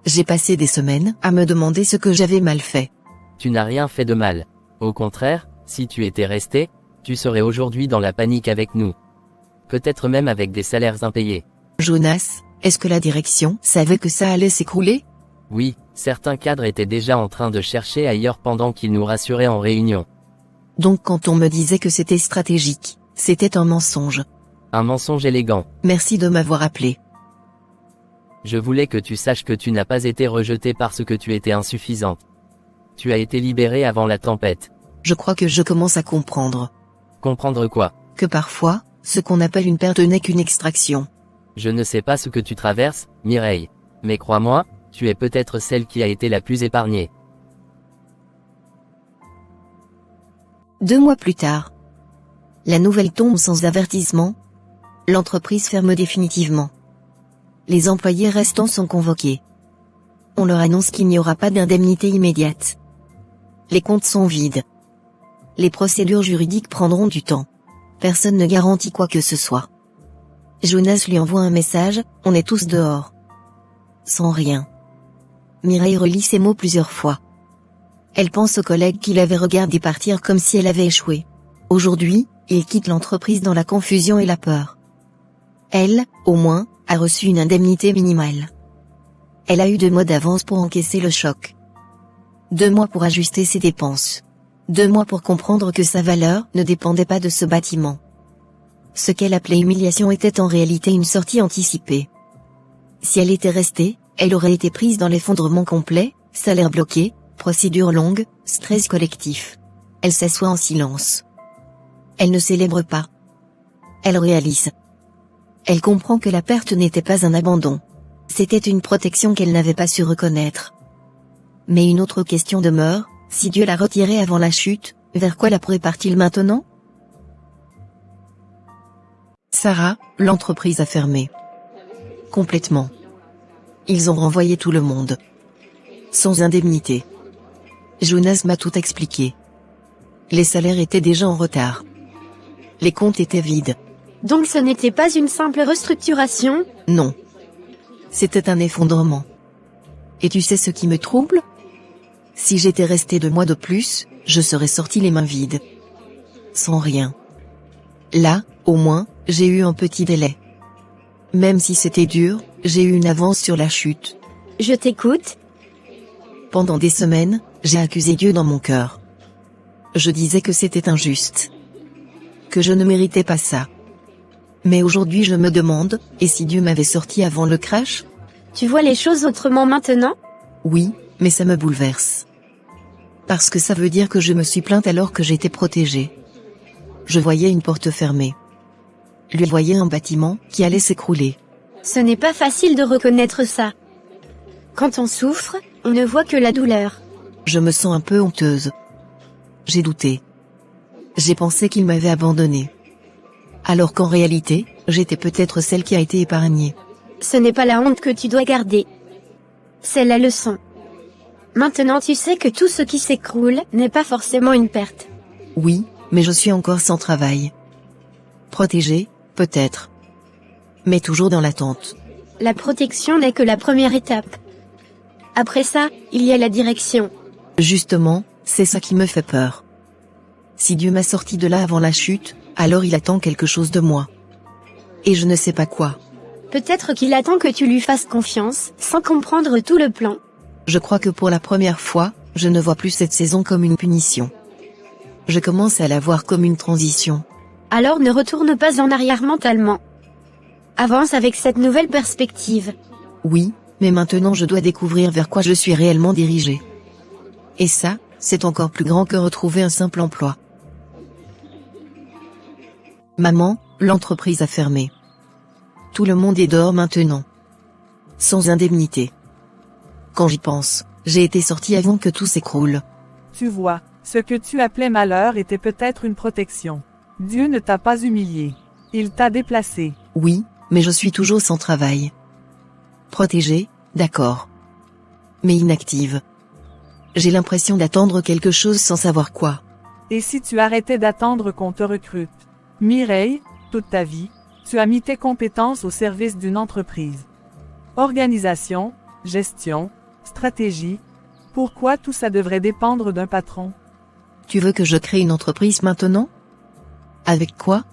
J'ai passé des semaines à me demander ce que j'avais mal fait. Tu n'as rien fait de mal. Au contraire, si tu étais resté, tu serais aujourd'hui dans la panique avec nous. Peut-être même avec des salaires impayés. Jonas, est-ce que la direction savait que ça allait s'écrouler? Oui, certains cadres étaient déjà en train de chercher ailleurs pendant qu'ils nous rassuraient en réunion. Donc quand on me disait que c'était stratégique, c'était un mensonge. Un mensonge élégant. Merci de m'avoir appelé. Je voulais que tu saches que tu n'as pas été rejetée parce que tu étais insuffisante. Tu as été libérée avant la tempête. Je crois que je commence à comprendre. Comprendre quoi? Que parfois, ce qu'on appelle une perte n'est qu'une extraction. Je ne sais pas ce que tu traverses, Mireille. Mais crois-moi, tu es peut-être celle qui a été la plus épargnée. 2 mois plus tard. La nouvelle tombe sans avertissement. L'entreprise ferme définitivement. Les employés restants sont convoqués. On leur annonce qu'il n'y aura pas d'indemnité immédiate. Les comptes sont vides. Les procédures juridiques prendront du temps. Personne ne garantit quoi que ce soit. Jonas lui envoie un message, on est tous dehors. Sans rien. Mireille relit ces mots plusieurs fois. Elle pense aux collègues qui l'avaient regardé partir comme si elle avait échoué. Aujourd'hui, il quitte l'entreprise dans la confusion et la peur. Elle, au moins, a reçu une indemnité minimale. Elle a eu 2 mois d'avance pour encaisser le choc. 2 mois pour ajuster ses dépenses. 2 mois pour comprendre que sa valeur ne dépendait pas de ce bâtiment. Ce qu'elle appelait humiliation était en réalité une sortie anticipée. Si elle était restée, elle aurait été prise dans l'effondrement complet, salaire bloqué, procédure longue, stress collectif. Elle s'assoit en silence. Elle ne célèbre pas. Elle réalise. Elle comprend que la perte n'était pas un abandon. C'était une protection qu'elle n'avait pas su reconnaître. Mais une autre question demeure, si Dieu l'a retirée avant la chute, vers quoi la prépare-t-il maintenant? Sarah, l'entreprise a fermé. Complètement. Ils ont renvoyé tout le monde. Sans indemnité. Jonas m'a tout expliqué. Les salaires étaient déjà en retard. Les comptes étaient vides. Donc ce n'était pas une simple restructuration? Non. C'était un effondrement. Et tu sais ce qui me trouble? Si j'étais resté 2 mois de plus, je serais sorti les mains vides. Sans rien. Là, au moins, j'ai eu un petit délai. Même si c'était dur, j'ai eu une avance sur la chute. Je t'écoute. Pendant des semaines, j'ai accusé Dieu dans mon cœur. Je disais que c'était injuste. Que je ne méritais pas ça. Mais aujourd'hui je me demande, et si Dieu m'avait sorti avant le crash? Tu vois les choses autrement maintenant? Oui, mais ça me bouleverse. Parce que ça veut dire que je me suis plainte alors que j'étais protégée. Je voyais une porte fermée. Lui voyait un bâtiment qui allait s'écrouler. Ce n'est pas facile de reconnaître ça. Quand on souffre, on ne voit que la douleur. Je me sens un peu honteuse. J'ai douté. J'ai pensé qu'il m'avait abandonnée. Alors qu'en réalité, j'étais peut-être celle qui a été épargnée. Ce n'est pas la honte que tu dois garder. C'est la leçon. Maintenant tu sais que tout ce qui s'écroule n'est pas forcément une perte. Oui, Mais je suis encore sans travail. Protégé, peut-être. Mais toujours dans l'attente. La protection n'est que la première étape. Après ça, il y a la direction. Justement, c'est ça qui me fait peur. Si Dieu m'a sorti de là avant la chute, alors il attend quelque chose de moi. Et je ne sais pas quoi. Peut-être qu'il attend que tu lui fasses confiance, sans comprendre tout le plan. Je crois que pour la première fois, je ne vois plus cette saison comme une punition. Je commence à la voir comme une transition. Alors ne retourne pas en arrière mentalement. Avance avec cette nouvelle perspective. Oui, mais maintenant je dois découvrir vers quoi je suis réellement dirigé. Et ça, c'est encore plus grand que retrouver un simple emploi. Maman, l'entreprise a fermé. Tout le monde est dehors maintenant. Sans indemnité. Quand j'y pense, j'ai été sorti avant que tout s'écroule. Tu vois, ce que tu appelais malheur était peut-être une protection. Dieu ne t'a pas humilié. Il t'a déplacé. Oui, mais je suis toujours sans travail. Protégée, d'accord. Mais inactive. J'ai l'impression d'attendre quelque chose sans savoir quoi. Et si tu arrêtais d'attendre qu'on te recrute? Mireille, toute ta vie, tu as mis tes compétences au service d'une entreprise. Organisation, gestion, stratégie. Pourquoi tout ça devrait dépendre d'un patron? Tu veux que je crée une entreprise maintenant? Avec quoi?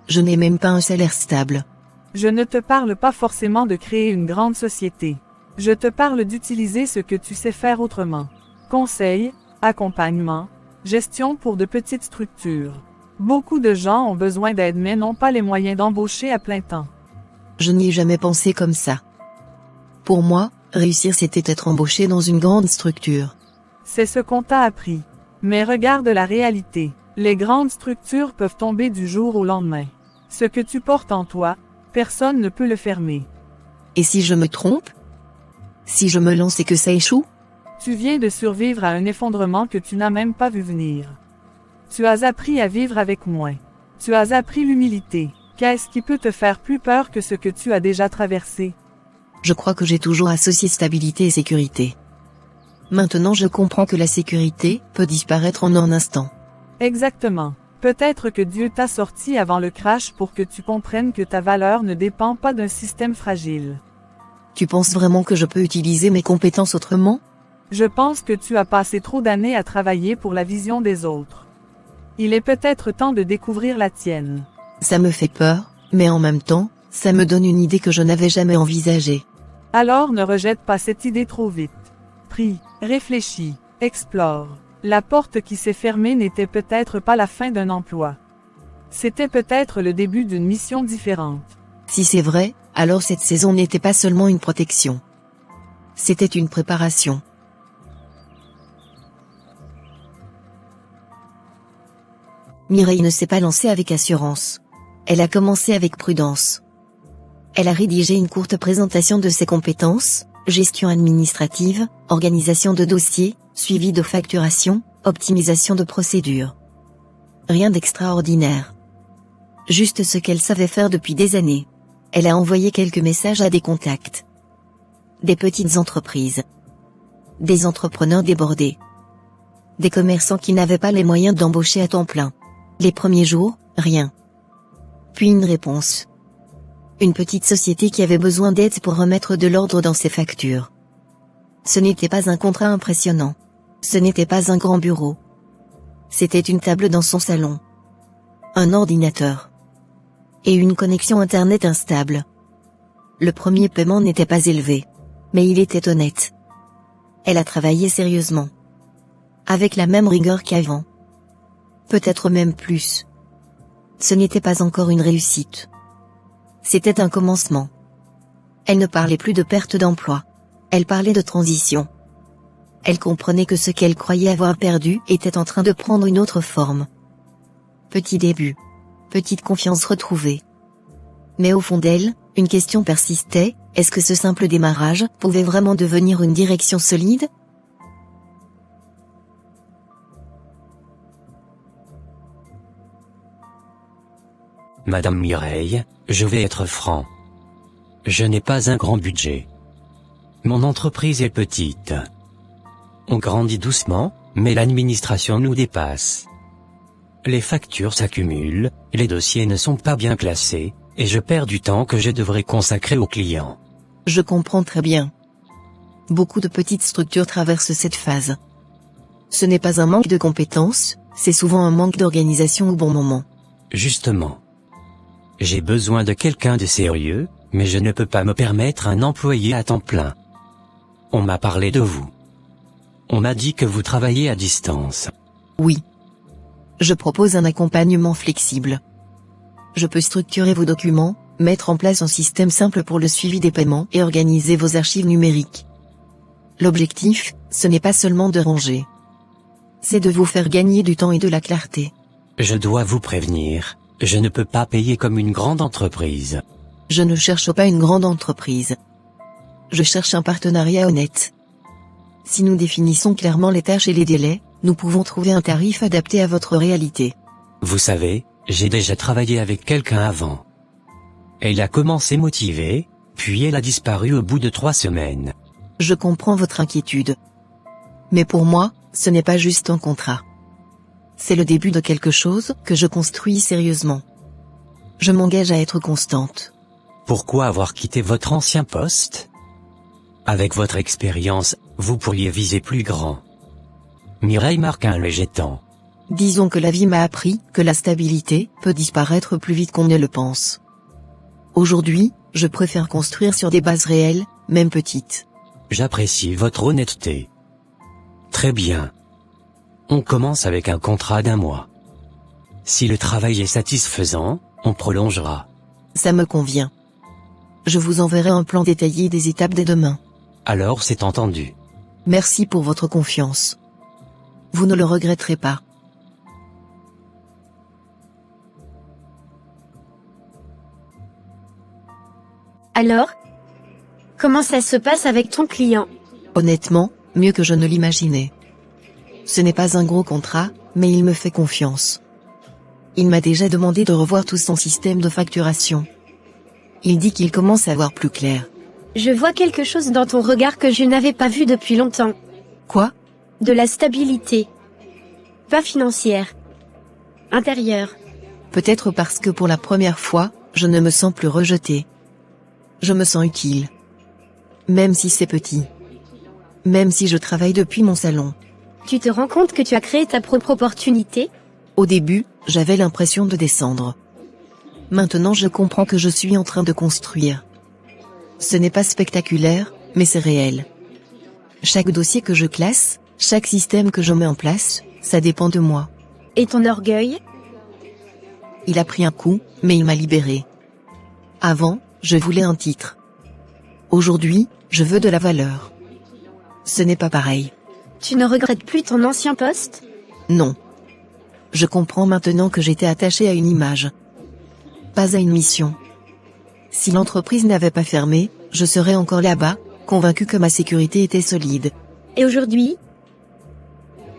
Je n'ai même pas un salaire stable. Je ne te parle pas forcément de créer une grande société. Je te parle d'utiliser ce que tu sais faire autrement. Conseil, accompagnement, gestion pour de petites structures. Beaucoup de gens ont besoin d'aide mais n'ont pas les moyens d'embaucher à plein temps. Je n'y ai jamais pensé comme ça. Pour moi, réussir c'était être embauché dans une grande structure. C'est ce qu'on t'a appris. Mais regarde la réalité. Les grandes structures peuvent tomber du jour au lendemain. Ce que tu portes en toi, personne ne peut le fermer. Et si je me trompe? Si je me lance et que ça échoue? Tu viens de survivre à un effondrement que tu n'as même pas vu venir. Tu as appris à vivre avec moins. Tu as appris l'humilité. Qu'est-ce qui peut te faire plus peur que ce que tu as déjà traversé? Je crois que j'ai toujours associé stabilité et sécurité. Maintenant je comprends que la sécurité peut disparaître en un instant. Exactement. Peut-être que Dieu t'a sorti avant le crash pour que tu comprennes que ta valeur ne dépend pas d'un système fragile. Tu penses vraiment que je peux utiliser mes compétences autrement? Je pense que tu as passé trop d'années à travailler pour la vision des autres. Il est peut-être temps de découvrir la tienne. Ça me fait peur, mais en même temps, ça me donne une idée que je n'avais jamais envisagée. Alors ne rejette pas cette idée trop vite. Prie, réfléchis, explore. La porte qui s'est fermée n'était peut-être pas la fin d'un emploi. C'était peut-être le début d'une mission différente. Si c'est vrai, alors cette saison n'était pas seulement une protection. C'était une préparation. Mireille ne s'est pas lancée avec assurance. Elle a commencé avec prudence. Elle a rédigé une courte présentation de ses compétences, gestion administrative, organisation de dossiers, suivi de facturation, optimisation de procédures. Rien d'extraordinaire. Juste ce qu'elle savait faire depuis des années. Elle a envoyé quelques messages à des contacts. Des petites entreprises. Des entrepreneurs débordés. Des commerçants qui n'avaient pas les moyens d'embaucher à temps plein. Les premiers jours, rien. Puis une réponse. Une petite société qui avait besoin d'aide pour remettre de l'ordre dans ses factures. Ce n'était pas un contrat impressionnant. Ce n'était pas un grand bureau. C'était une table dans son salon. Un ordinateur. Et une connexion internet instable. Le premier paiement n'était pas élevé. Mais il était honnête. Elle a travaillé sérieusement. Avec la même rigueur qu'avant. Peut-être même plus. Ce n'était pas encore une réussite. C'était un commencement. Elle ne parlait plus de perte d'emploi. Elle parlait de transition. Elle comprenait que ce qu'elle croyait avoir perdu était en train de prendre une autre forme. Petit début. Petite confiance retrouvée. Mais au fond d'elle, une question persistait, est-ce que ce simple démarrage pouvait vraiment devenir une direction solide? Madame Mireille, je vais être franc. Je n'ai pas un grand budget. Mon entreprise est petite. On grandit doucement, mais l'administration nous dépasse. Les factures s'accumulent, les dossiers ne sont pas bien classés, et je perds du temps que je devrais consacrer aux clients. Je comprends très bien. Beaucoup de petites structures traversent cette phase. Ce n'est pas un manque de compétences, c'est souvent un manque d'organisation au bon moment. Justement. J'ai besoin de quelqu'un de sérieux, mais je ne peux pas me permettre un employé à temps plein. On m'a parlé de vous. On m'a dit que vous travaillez à distance. Oui. Je propose un accompagnement flexible. Je peux structurer vos documents, mettre en place un système simple pour le suivi des paiements et organiser vos archives numériques. L'objectif, ce n'est pas seulement de ranger. C'est de vous faire gagner du temps et de la clarté. Je dois vous prévenir, je ne peux pas payer comme une grande entreprise. Je ne cherche pas une grande entreprise. Je cherche un partenariat honnête. Si nous définissons clairement les tâches et les délais, nous pouvons trouver un tarif adapté à votre réalité. Vous savez, j'ai déjà travaillé avec quelqu'un avant. Elle a commencé motivée, puis elle a disparu au bout de 3 semaines. Je comprends votre inquiétude. Mais pour moi, ce n'est pas juste un contrat. C'est le début de quelque chose que je construis sérieusement. Je m'engage à être constante. Pourquoi avoir quitté votre ancien poste? Avec votre expérience, vous pourriez viser plus grand. Mireille marque un léger temps. Disons que la vie m'a appris que la stabilité peut disparaître plus vite qu'on ne le pense. Aujourd'hui, je préfère construire sur des bases réelles, même petites. J'apprécie votre honnêteté. Très bien. On commence avec un contrat d'1 mois. Si le travail est satisfaisant, on prolongera. Ça me convient. Je vous enverrai un plan détaillé des étapes dès demain. Alors c'est entendu. Merci pour votre confiance. Vous ne le regretterez pas. Alors? Comment ça se passe avec ton client? Honnêtement, mieux que je ne l'imaginais. Ce n'est pas un gros contrat, mais il me fait confiance. Il m'a déjà demandé de revoir tout son système de facturation. Il dit qu'il commence à voir plus clair. Je vois quelque chose dans ton regard que je n'avais pas vu depuis longtemps. Quoi? De la stabilité. Pas financière. Intérieure. Peut-être parce que pour la première fois, je ne me sens plus rejetée. Je me sens utile. Même si c'est petit. Même si je travaille depuis mon salon. Tu te rends compte que tu as créé ta propre opportunité? Au début, j'avais l'impression de descendre. Maintenant je comprends que je suis en train de construire. Ce n'est pas spectaculaire, mais c'est réel. Chaque dossier que je classe, chaque système que je mets en place, ça dépend de moi. Et ton orgueil? Il a pris un coup, mais il m'a libéré. Avant, je voulais un titre. Aujourd'hui, je veux de la valeur. Ce n'est pas pareil. Tu ne regrettes plus ton ancien poste? Non. Je comprends maintenant que j'étais attaché à une image. Pas à une mission. Si l'entreprise n'avait pas fermé, je serais encore là-bas, convaincu que ma sécurité était solide. Et aujourd'hui?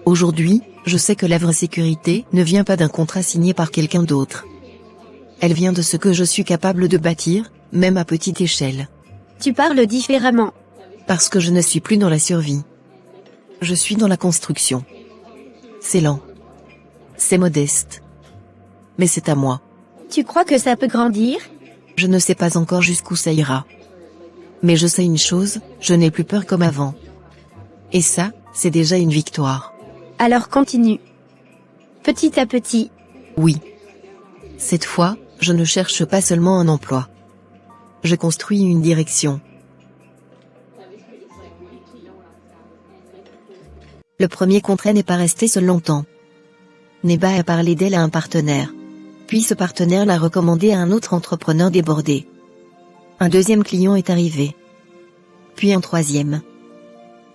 Aujourd'hui, je sais que la vraie sécurité ne vient pas d'un contrat signé par quelqu'un d'autre. Elle vient de ce que je suis capable de bâtir, même à petite échelle. Tu parles différemment. Parce que je ne suis plus dans la survie. Je suis dans la construction. C'est lent. C'est modeste. Mais c'est à moi. Tu crois que ça peut grandir? Je ne sais pas encore jusqu'où ça ira. Mais je sais une chose, je n'ai plus peur comme avant. Et ça, c'est déjà une victoire. Alors continue. Petit à petit. Oui. Cette fois, je ne cherche pas seulement un emploi. Je construis une direction. Le premier contrat n'est pas resté seul longtemps. Neba a parlé d'elle à un partenaire. Puis ce partenaire l'a recommandé à un autre entrepreneur débordé. Un deuxième client est arrivé. Puis un troisième.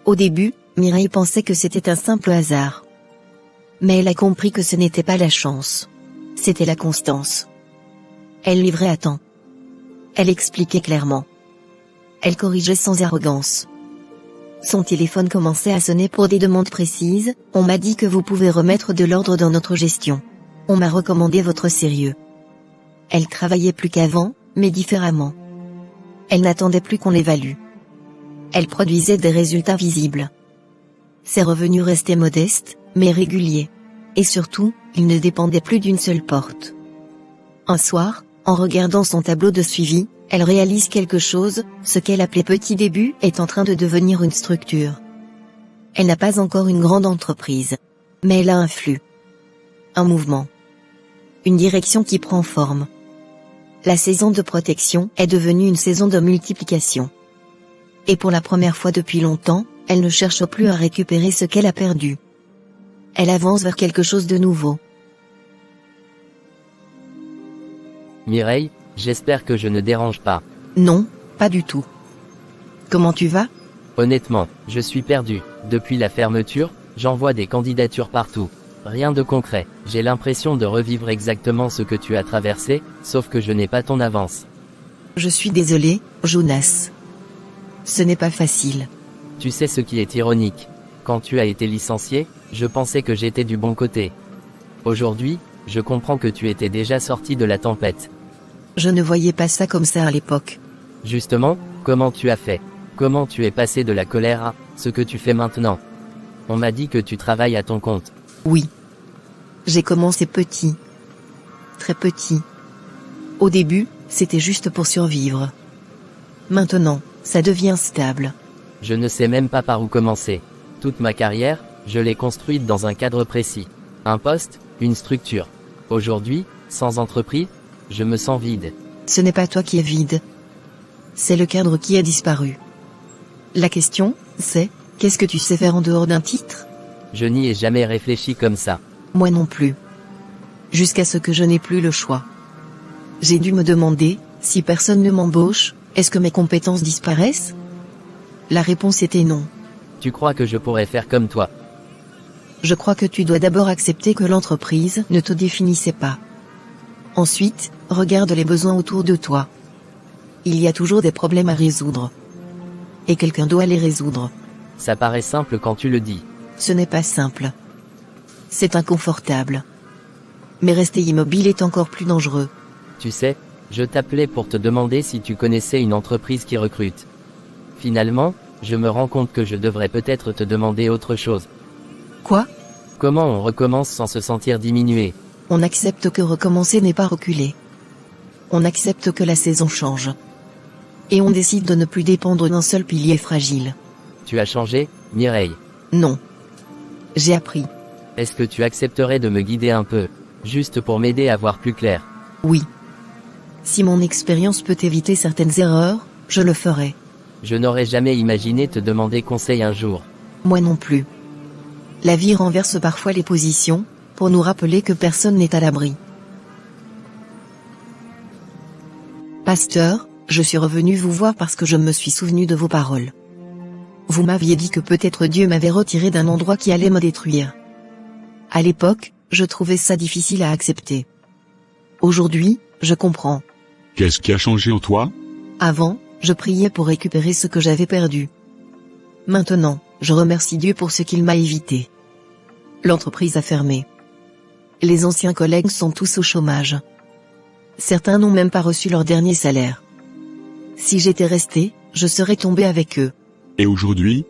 Au début, Mireille pensait que c'était un simple hasard. Mais elle a compris que ce n'était pas la chance. C'était la constance. Elle livrait à temps. Elle expliquait clairement. Elle corrigeait sans arrogance. Son téléphone commençait à sonner pour des demandes précises. On m'a dit que vous pouvez remettre de l'ordre dans notre gestion. On m'a recommandé votre sérieux. Elle travaillait plus qu'avant, mais différemment. Elle n'attendait plus qu'on l'évalue. Elle produisait des résultats visibles. Ses revenus restaient modestes, mais réguliers. Et surtout, il ne dépendait plus d'une seule porte. Un soir, en regardant son tableau de suivi, elle réalise quelque chose, ce qu'elle appelait petit début est en train de devenir une structure. Elle n'a pas encore une grande entreprise. Mais elle a un flux. Un mouvement. Une direction qui prend forme. La saison de protection est devenue une saison de multiplication. Et pour la première fois depuis longtemps, elle ne cherche plus à récupérer ce qu'elle a perdu. Elle avance vers quelque chose de nouveau. Mireille, j'espère que je ne dérange pas. Non, pas du tout. Comment tu vas? Honnêtement, je suis perdu. Depuis la fermeture, j'envoie des candidatures partout. Rien de concret. J'ai l'impression de revivre exactement ce que tu as traversé, sauf que je n'ai pas ton avance. Je suis désolé, Jonas. Ce n'est pas facile. Tu sais ce qui est ironique. Quand tu as été licencié, je pensais que j'étais du bon côté. Aujourd'hui, je comprends que tu étais déjà sorti de la tempête. Je ne voyais pas ça comme ça à l'époque. Justement, comment tu as fait? Comment tu es passé de la colère à ce que tu fais maintenant? On m'a dit que tu travailles à ton compte. Oui. J'ai commencé petit. Très petit. Au début, c'était juste pour survivre. Maintenant, ça devient stable. Je ne sais même pas par où commencer. Toute ma carrière, je l'ai construite dans un cadre précis. Un poste, une structure. Aujourd'hui, sans entreprise, je me sens vide. Ce n'est pas toi qui es vide. C'est le cadre qui a disparu. La question, c'est, qu'est-ce que tu sais faire en dehors d'un titre? Je n'y ai jamais réfléchi comme ça. Moi non plus. Jusqu'à ce que je n'ai plus le choix. J'ai dû me demander, si personne ne m'embauche, est-ce que mes compétences disparaissent? La réponse était non. Tu crois que je pourrais faire comme toi? Je crois que tu dois d'abord accepter que l'entreprise ne te définissait pas. Ensuite, regarde les besoins autour de toi. Il y a toujours des problèmes à résoudre. Et quelqu'un doit les résoudre. Ça paraît simple quand tu le dis. Ce n'est pas simple. C'est inconfortable. Mais rester immobile est encore plus dangereux. Tu sais, je t'appelais pour te demander si tu connaissais une entreprise qui recrute. Finalement, je me rends compte que je devrais peut-être te demander autre chose. Quoi? Comment on recommence sans se sentir diminué? On accepte que recommencer n'est pas reculer. On accepte que la saison change. Et on décide de ne plus dépendre d'un seul pilier fragile. Tu as changé, Mireille? Non. J'ai appris. Est-ce que tu accepterais de me guider un peu, juste pour m'aider à voir plus clair? Oui. Si mon expérience peut éviter certaines erreurs, je le ferai. Je n'aurais jamais imaginé te demander conseil un jour. Moi non plus. La vie renverse parfois les positions, pour nous rappeler que personne n'est à l'abri. Pasteur, je suis revenu vous voir parce que je me suis souvenu de vos paroles. Vous m'aviez dit que peut-être Dieu m'avait retiré d'un endroit qui allait me détruire. À l'époque, je trouvais ça difficile à accepter. Aujourd'hui, je comprends. Qu'est-ce qui a changé en toi? Avant, je priais pour récupérer ce que j'avais perdu. Maintenant, je remercie Dieu pour ce qu'il m'a évité. L'entreprise a fermé. Les anciens collègues sont tous au chômage. Certains n'ont même pas reçu leur dernier salaire. Si j'étais resté, je serais tombé avec eux. Et aujourd'hui?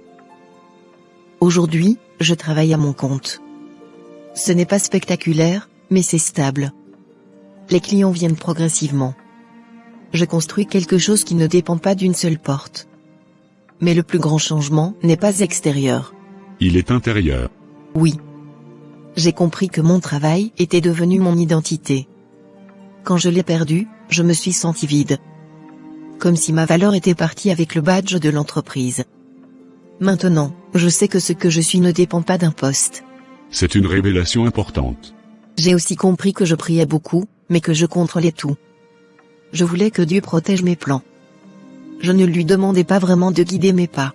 Aujourd'hui, je travaille à mon compte. Ce n'est pas spectaculaire, mais c'est stable. Les clients viennent progressivement. Je construis quelque chose qui ne dépend pas d'une seule porte. Mais le plus grand changement n'est pas extérieur. Il est intérieur. Oui. J'ai compris que mon travail était devenu mon identité. Quand je l'ai perdu, je me suis senti vide. Comme si ma valeur était partie avec le badge de l'entreprise. Maintenant, je sais que ce que je suis ne dépend pas d'un poste. C'est une révélation importante. J'ai aussi compris que je priais beaucoup, mais que je contrôlais tout. Je voulais que Dieu protège mes plans. Je ne lui demandais pas vraiment de guider mes pas.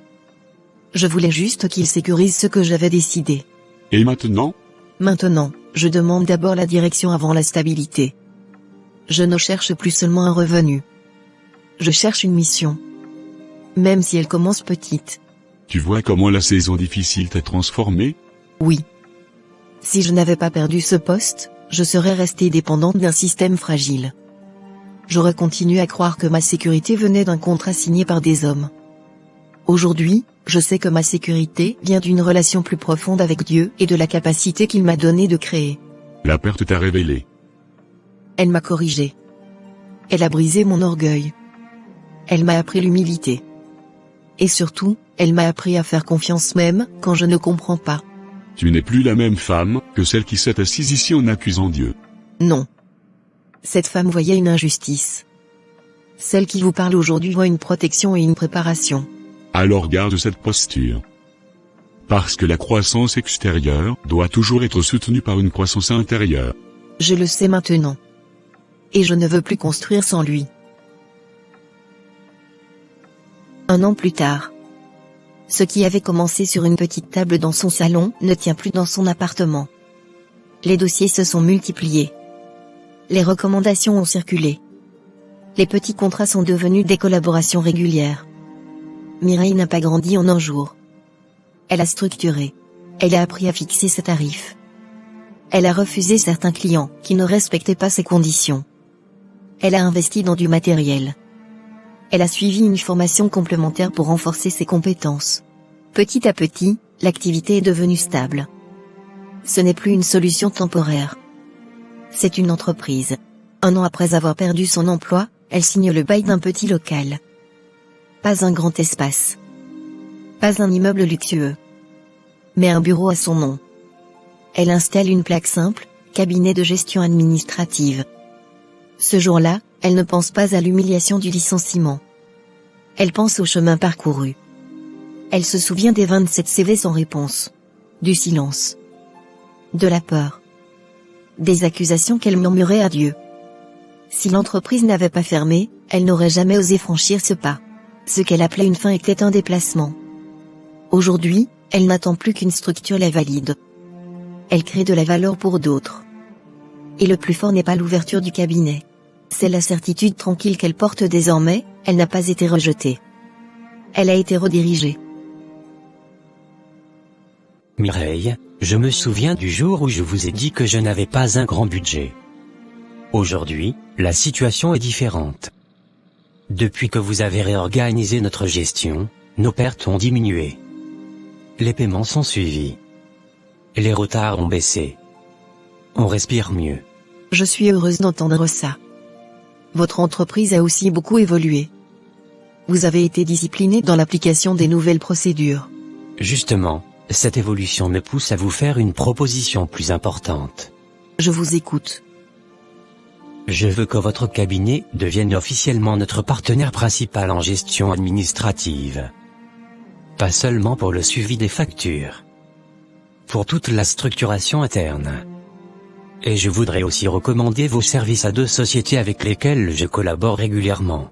Je voulais juste qu'il sécurise ce que j'avais décidé. Et maintenant? Maintenant, je demande d'abord la direction avant la stabilité. Je ne cherche plus seulement un revenu. Je cherche une mission. Même si elle commence petite. Tu vois comment la saison difficile t'a transformé? Oui. Si je n'avais pas perdu ce poste, je serais restée dépendante d'un système fragile. J'aurais continué à croire que ma sécurité venait d'un contrat signé par des hommes. Aujourd'hui, je sais que ma sécurité vient d'une relation plus profonde avec Dieu et de la capacité qu'il m'a donnée de créer. La perte t'a révélé. Elle m'a corrigé. Elle a brisé mon orgueil. Elle m'a appris l'humilité. Et surtout, elle m'a appris à faire confiance même quand je ne comprends pas. Tu n'es plus la même femme que celle qui s'est assise ici en accusant Dieu. Non. Cette femme voyait une injustice. Celle qui vous parle aujourd'hui voit une protection et une préparation. Alors garde cette posture. Parce que la croissance extérieure doit toujours être soutenue par une croissance intérieure. Je le sais maintenant. Et je ne veux plus construire sans lui. 1 an plus tard. Ce qui avait commencé sur une petite table dans son salon ne tient plus dans son appartement. Les dossiers se sont multipliés. Les recommandations ont circulé. Les petits contrats sont devenus des collaborations régulières. Mireille n'a pas grandi en un jour. Elle a structuré. Elle a appris à fixer ses tarifs. Elle a refusé certains clients qui ne respectaient pas ses conditions. Elle a investi dans du matériel. Elle a suivi une formation complémentaire pour renforcer ses compétences. Petit à petit, l'activité est devenue stable. Ce n'est plus une solution temporaire. C'est une entreprise. 1 an après avoir perdu son emploi, elle signe le bail d'un petit local. Pas un grand espace. Pas un immeuble luxueux. Mais un bureau à son nom. Elle installe une plaque simple, cabinet de gestion administrative. Ce jour-là, elle ne pense pas à l'humiliation du licenciement. Elle pense au chemin parcouru. Elle se souvient des 27 CV sans réponse. Du silence. De la peur. Des accusations qu'elle murmurait à Dieu. Si l'entreprise n'avait pas fermé, elle n'aurait jamais osé franchir ce pas. Ce qu'elle appelait une fin était un déplacement. Aujourd'hui, elle n'attend plus qu'une structure la valide. Elle crée de la valeur pour d'autres. Et le plus fort n'est pas l'ouverture du cabinet. C'est la certitude tranquille qu'elle porte désormais, elle n'a pas été rejetée. Elle a été redirigée. Mireille, je me souviens du jour où je vous ai dit que je n'avais pas un grand budget. Aujourd'hui, la situation est différente. Depuis que vous avez réorganisé notre gestion, nos pertes ont diminué. Les paiements sont suivis. Les retards ont baissé. On respire mieux. Je suis heureuse d'entendre ça. Votre entreprise a aussi beaucoup évolué. Vous avez été discipliné dans l'application des nouvelles procédures. Justement, cette évolution me pousse à vous faire une proposition plus importante. Je vous écoute. Je veux que votre cabinet devienne officiellement notre partenaire principal en gestion administrative. Pas seulement pour le suivi des factures. Pour toute la structuration interne. Et je voudrais aussi recommander vos services à 2 sociétés avec lesquelles je collabore régulièrement.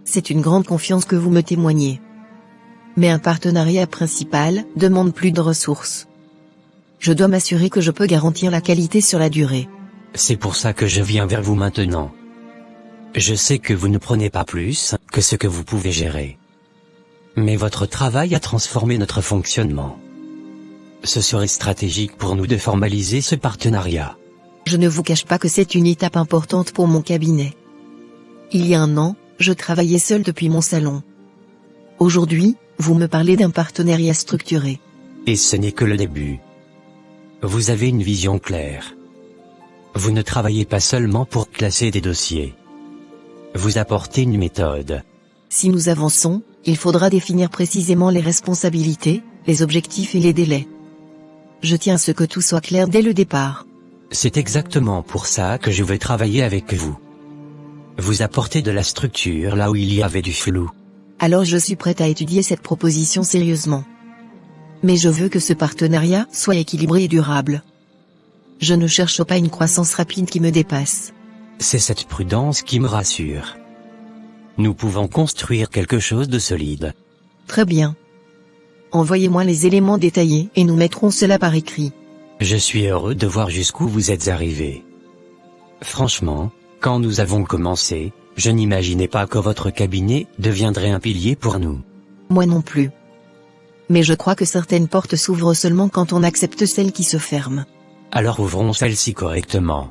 C'est une grande confiance que vous me témoignez. Mais un partenariat principal demande plus de ressources. Je dois m'assurer que je peux garantir la qualité sur la durée. C'est pour ça que je viens vers vous maintenant. Je sais que vous ne prenez pas plus que ce que vous pouvez gérer. Mais votre travail a transformé notre fonctionnement. Ce serait stratégique pour nous de formaliser ce partenariat. Je ne vous cache pas que c'est une étape importante pour mon cabinet. Il y a 1 an, je travaillais seul depuis mon salon. Aujourd'hui, vous me parlez d'un partenariat structuré. Et ce n'est que le début. Vous avez une vision claire. Vous ne travaillez pas seulement pour classer des dossiers. Vous apportez une méthode. Si nous avançons, il faudra définir précisément les responsabilités, les objectifs et les délais. Je tiens à ce que tout soit clair dès le départ. C'est exactement pour ça que je veux travailler avec vous. Vous apportez de la structure là où il y avait du flou. Alors je suis prête à étudier cette proposition sérieusement. Mais je veux que ce partenariat soit équilibré et durable. Je ne cherche pas une croissance rapide qui me dépasse. C'est cette prudence qui me rassure. Nous pouvons construire quelque chose de solide. Très bien. Envoyez-moi les éléments détaillés et nous mettrons cela par écrit. Je suis heureux de voir jusqu'où vous êtes arrivé. Franchement, quand nous avons commencé, je n'imaginais pas que votre cabinet deviendrait un pilier pour nous. Moi non plus. Mais je crois que certaines portes s'ouvrent seulement quand on accepte celles qui se ferment. Alors ouvrons celle-ci correctement.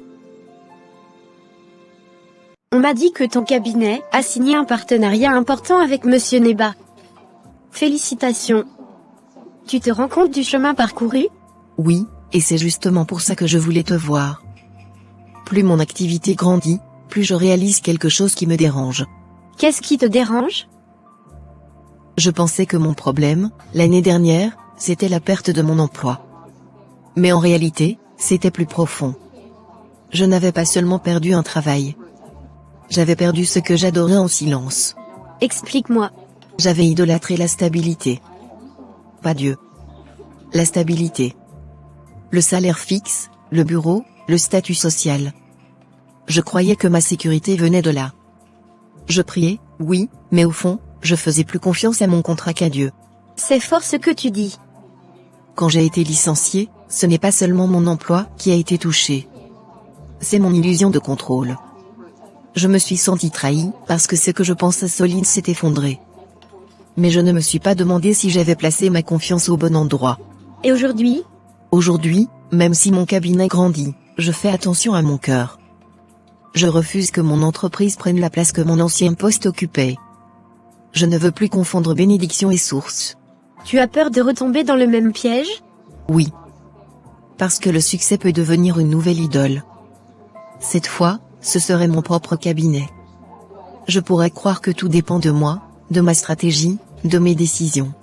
On m'a dit que ton cabinet a signé un partenariat important avec Monsieur Neba. Félicitations. Tu te rends compte du chemin parcouru? Oui, et c'est justement pour ça que je voulais te voir. Plus mon activité grandit, plus je réalise quelque chose qui me dérange. Qu'est-ce qui te dérange? Je pensais que mon problème, l'année dernière, c'était la perte de mon emploi. Mais en réalité, c'était plus profond. Je n'avais pas seulement perdu un travail. J'avais perdu ce que j'adorais en silence. Explique-moi. J'avais idolâtré la stabilité. Pas Dieu. La stabilité. Le salaire fixe, le bureau, le statut social. Je croyais que ma sécurité venait de là. Je priais, oui, mais au fond, je faisais plus confiance à mon contrat qu'à Dieu. C'est fort ce que tu dis. Quand j'ai été licencié, ce n'est pas seulement mon emploi qui a été touché. C'est mon illusion de contrôle. Je me suis senti trahi, parce que ce que je pensais solide s'est effondré. Mais je ne me suis pas demandé si j'avais placé ma confiance au bon endroit. Et aujourd'hui? Aujourd'hui, même si mon cabinet grandit, je fais attention à mon cœur. Je refuse que mon entreprise prenne la place que mon ancien poste occupait. Je ne veux plus confondre bénédiction et source. Tu as peur de retomber dans le même piège? Oui. Parce que le succès peut devenir une nouvelle idole. Cette fois, ce serait mon propre cabinet. Je pourrais croire que tout dépend de moi, de ma stratégie, de mes décisions.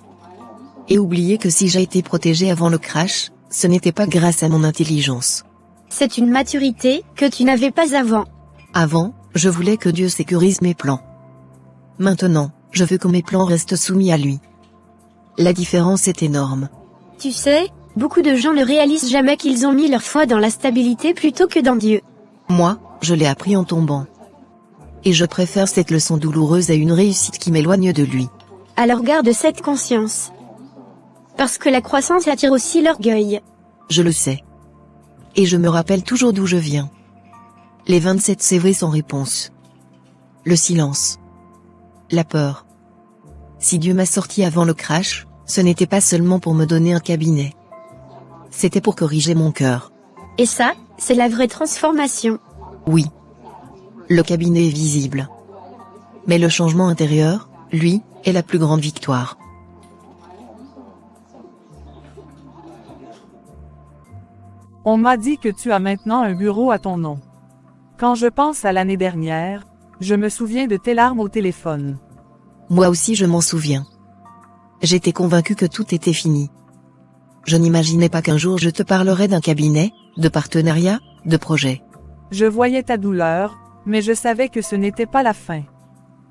Et oublier que si j'ai été protégé avant le crash, ce n'était pas grâce à mon intelligence. C'est une maturité que tu n'avais pas avant. Avant, je voulais que Dieu sécurise mes plans. Maintenant, je veux que mes plans restent soumis à lui. La différence est énorme. Tu sais, beaucoup de gens ne réalisent jamais qu'ils ont mis leur foi dans la stabilité plutôt que dans Dieu. Moi, je l'ai appris en tombant. Et je préfère cette leçon douloureuse à une réussite qui m'éloigne de lui. Alors garde cette conscience. Parce que la croissance attire aussi l'orgueil. Je le sais. Et je me rappelle toujours d'où je viens. Les 27 CV sans réponse. Le silence. La peur. Si Dieu m'a sorti avant le crash, ce n'était pas seulement pour me donner un cabinet. C'était pour corriger mon cœur. Et ça, c'est la vraie transformation. Oui. Le cabinet est visible. Mais le changement intérieur, lui, est la plus grande victoire. On m'a dit que tu as maintenant un bureau à ton nom. Quand je pense à l'année dernière, je me souviens de tes larmes au téléphone. Moi aussi je m'en souviens. J'étais convaincu que tout était fini. Je n'imaginais pas qu'un jour je te parlerais d'un cabinet, de partenariat, de projet. Je voyais ta douleur, mais je savais que ce n'était pas la fin.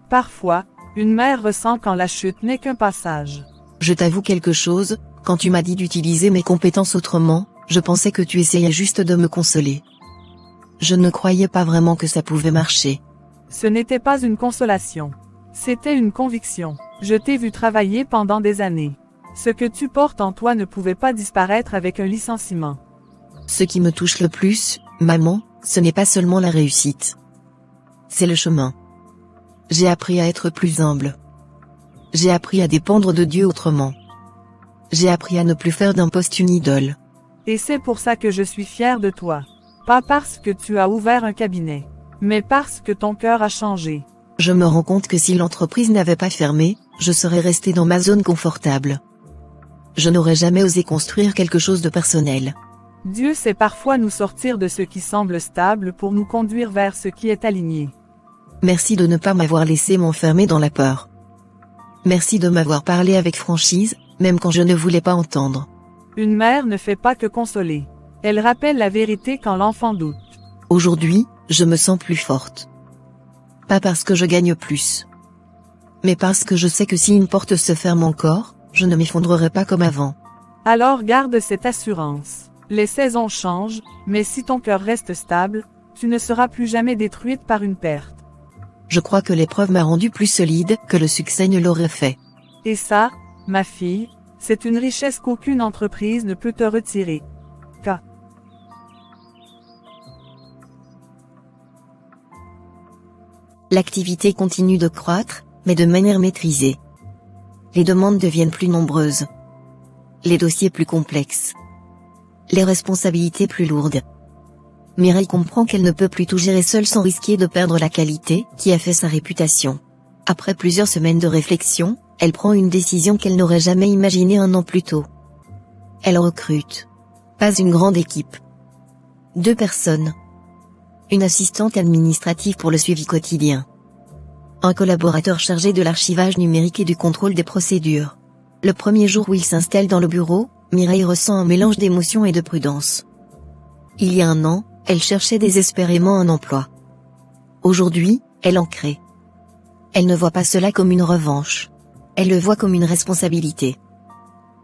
Parfois, une mère ressent quand la chute n'est qu'un passage. Je t'avoue quelque chose, quand tu m'as dit d'utiliser mes compétences autrement, je pensais que tu essayais juste de me consoler. Je ne croyais pas vraiment que ça pouvait marcher. Ce n'était pas une consolation. C'était une conviction. Je t'ai vu travailler pendant des années. Ce que tu portes en toi ne pouvait pas disparaître avec un licenciement. Ce qui me touche le plus, maman, ce n'est pas seulement la réussite. C'est le chemin. J'ai appris à être plus humble. J'ai appris à dépendre de Dieu autrement. J'ai appris à ne plus faire d'un poste une idole. Et c'est pour ça que je suis fière de toi. Pas parce que tu as ouvert un cabinet, mais parce que ton cœur a changé. Je me rends compte que si l'entreprise n'avait pas fermé, je serais resté dans ma zone confortable. Je n'aurais jamais osé construire quelque chose de personnel. Dieu sait parfois nous sortir de ce qui semble stable pour nous conduire vers ce qui est aligné. Merci de ne pas m'avoir laissé m'enfermer dans la peur. Merci de m'avoir parlé avec franchise, même quand je ne voulais pas entendre. Une mère ne fait pas que consoler. Elle rappelle la vérité quand l'enfant doute. Aujourd'hui, je me sens plus forte. Pas parce que je gagne plus. Mais parce que je sais que si une porte se ferme encore, je ne m'effondrerai pas comme avant. Alors garde cette assurance. Les saisons changent, mais si ton cœur reste stable, tu ne seras plus jamais détruite par une perte. Je crois que l'épreuve m'a rendu plus solide que le succès ne l'aurait fait. Et ça, ma fille, c'est une richesse qu'aucune entreprise ne peut te retirer. L'activité continue de croître, mais de manière maîtrisée. Les demandes deviennent plus nombreuses. Les dossiers plus complexes. Les responsabilités plus lourdes. Mireille comprend qu'elle ne peut plus tout gérer seule sans risquer de perdre la qualité qui a fait sa réputation. Après plusieurs semaines de réflexion, Elle prend une décision qu'elle n'aurait jamais imaginée un an plus tôt. Elle recrute. Pas une grande équipe. 2 personnes. Une assistante administrative pour le suivi quotidien. Un collaborateur chargé de l'archivage numérique et du contrôle des procédures. Le premier jour où il s'installe dans le bureau, Mireille ressent un mélange d'émotion et de prudence. Il y a un an, elle cherchait désespérément un emploi. Aujourd'hui, elle en crée. Elle ne voit pas cela comme une revanche. Elle le voit comme une responsabilité.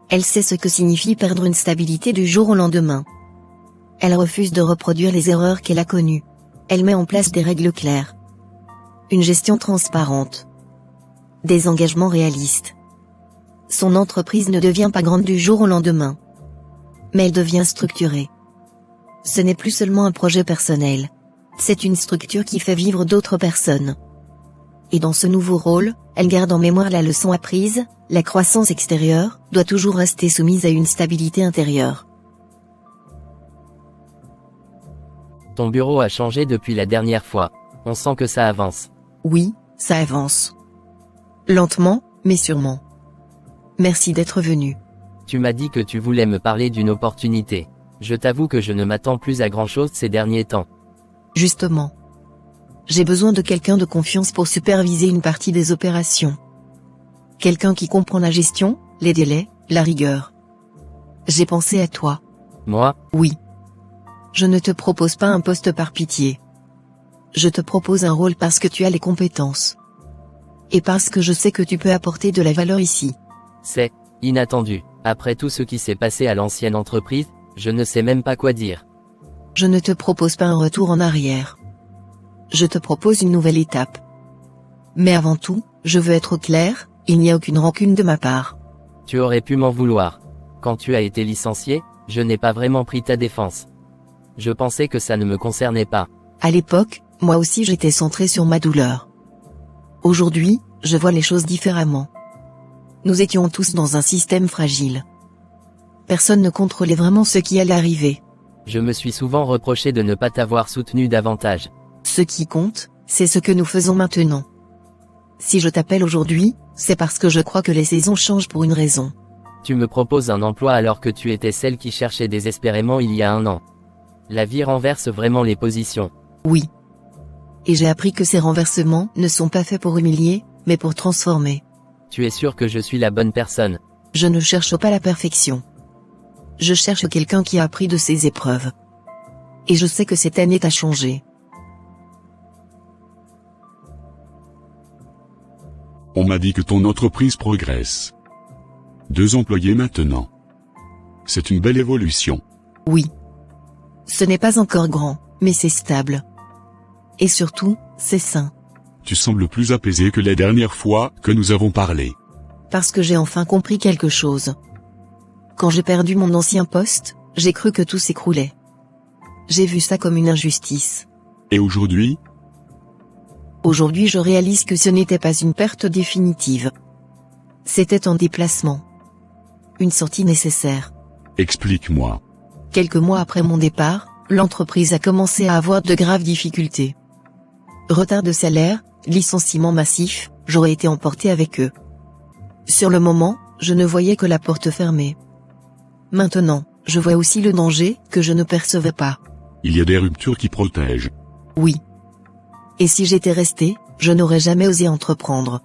Elle sait ce que signifie perdre une stabilité du jour au lendemain. Elle refuse de reproduire les erreurs qu'elle a connues. Elle met en place des règles claires. Une gestion transparente. Des engagements réalistes. Son entreprise ne devient pas grande du jour au lendemain. Mais elle devient structurée. Ce n'est plus seulement un projet personnel. C'est une structure qui fait vivre d'autres personnes. Et dans ce nouveau rôle, elle garde en mémoire la leçon apprise, la croissance extérieure doit toujours rester soumise à une stabilité intérieure. Ton bureau a changé depuis la dernière fois. On sent que ça avance. Oui, ça avance. Lentement, mais sûrement. Merci d'être venu. Tu m'as dit que tu voulais me parler d'une opportunité. Je t'avoue que je ne m'attends plus à grand-chose ces derniers temps. Justement. J'ai besoin de quelqu'un de confiance pour superviser une partie des opérations. Quelqu'un qui comprend la gestion, les délais, la rigueur. J'ai pensé à toi. Moi? Oui. Je ne te propose pas un poste par pitié. Je te propose un rôle parce que tu as les compétences. Et parce que je sais que tu peux apporter de la valeur ici. C'est inattendu. Après tout ce qui s'est passé à l'ancienne entreprise, je ne sais même pas quoi dire. Je ne te propose pas un retour en arrière. Je te propose une nouvelle étape. Mais avant tout, je veux être clair, il n'y a aucune rancune de ma part. Tu aurais pu m'en vouloir. Quand tu as été licencié, je n'ai pas vraiment pris ta défense. Je pensais que ça ne me concernait pas. À l'époque, moi aussi j'étais centré sur ma douleur. Aujourd'hui, je vois les choses différemment. Nous étions tous dans un système fragile. Personne ne contrôlait vraiment ce qui allait arriver. Je me suis souvent reproché de ne pas t'avoir soutenu davantage. Ce qui compte, c'est ce que nous faisons maintenant. Si je t'appelle aujourd'hui, c'est parce que je crois que les saisons changent pour une raison. Tu me proposes un emploi alors que tu étais celle qui cherchait désespérément il y a un an. La vie renverse vraiment les positions. Oui. Et j'ai appris que ces renversements ne sont pas faits pour humilier, mais pour transformer. Tu es sûr que je suis la bonne personne? Je ne cherche pas la perfection. Je cherche quelqu'un qui a appris de ses épreuves. Et je sais que cette année t'a changé. On m'a dit que ton entreprise progresse. 2 employés maintenant. C'est une belle évolution. Oui. Ce n'est pas encore grand, mais c'est stable. Et surtout, c'est sain. Tu sembles plus apaisé que la dernière fois que nous avons parlé. Parce que j'ai enfin compris quelque chose. Quand j'ai perdu mon ancien poste, j'ai cru que tout s'écroulait. J'ai vu ça comme une injustice. Et aujourd'hui? Aujourd'hui je réalise que ce n'était pas une perte définitive. C'était un déplacement. Une sortie nécessaire. Explique-moi. Quelques mois après mon départ, l'entreprise a commencé à avoir de graves difficultés. Retard de salaire, licenciement massif, j'aurais été emporté avec eux. Sur le moment, je ne voyais que la porte fermée. Maintenant, je vois aussi le danger que je ne percevais pas. Il y a des ruptures qui protègent. Oui. Et si j'étais resté, je n'aurais jamais osé entreprendre.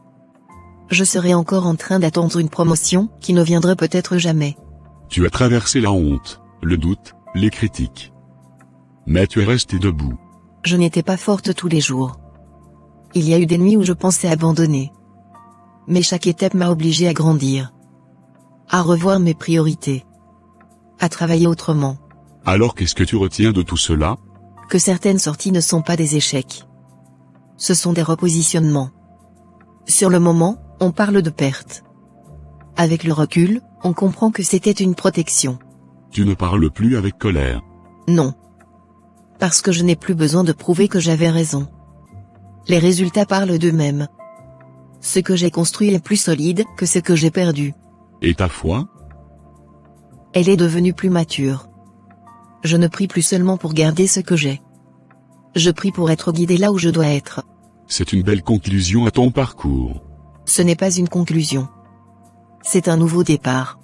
Je serais encore en train d'attendre une promotion qui ne viendrait peut-être jamais. Tu as traversé la honte, le doute, les critiques. Mais tu es resté debout. Je n'étais pas forte tous les jours. Il y a eu des nuits où je pensais abandonner. Mais chaque étape m'a obligé à grandir. À revoir mes priorités. À travailler autrement. Alors qu'est-ce que tu retiens de tout cela? Que certaines sorties ne sont pas des échecs. Ce sont des repositionnements. Sur le moment, on parle de perte. Avec le recul, on comprend que c'était une protection. Tu ne parles plus avec colère. Non. Parce que je n'ai plus besoin de prouver que j'avais raison. Les résultats parlent d'eux-mêmes. Ce que j'ai construit est plus solide que ce que j'ai perdu. Et ta foi? Elle est devenue plus mature. Je ne prie plus seulement pour garder ce que j'ai. Je prie pour être guidé là où je dois être. C'est une belle conclusion à ton parcours. Ce n'est pas une conclusion. c'est un nouveau départ.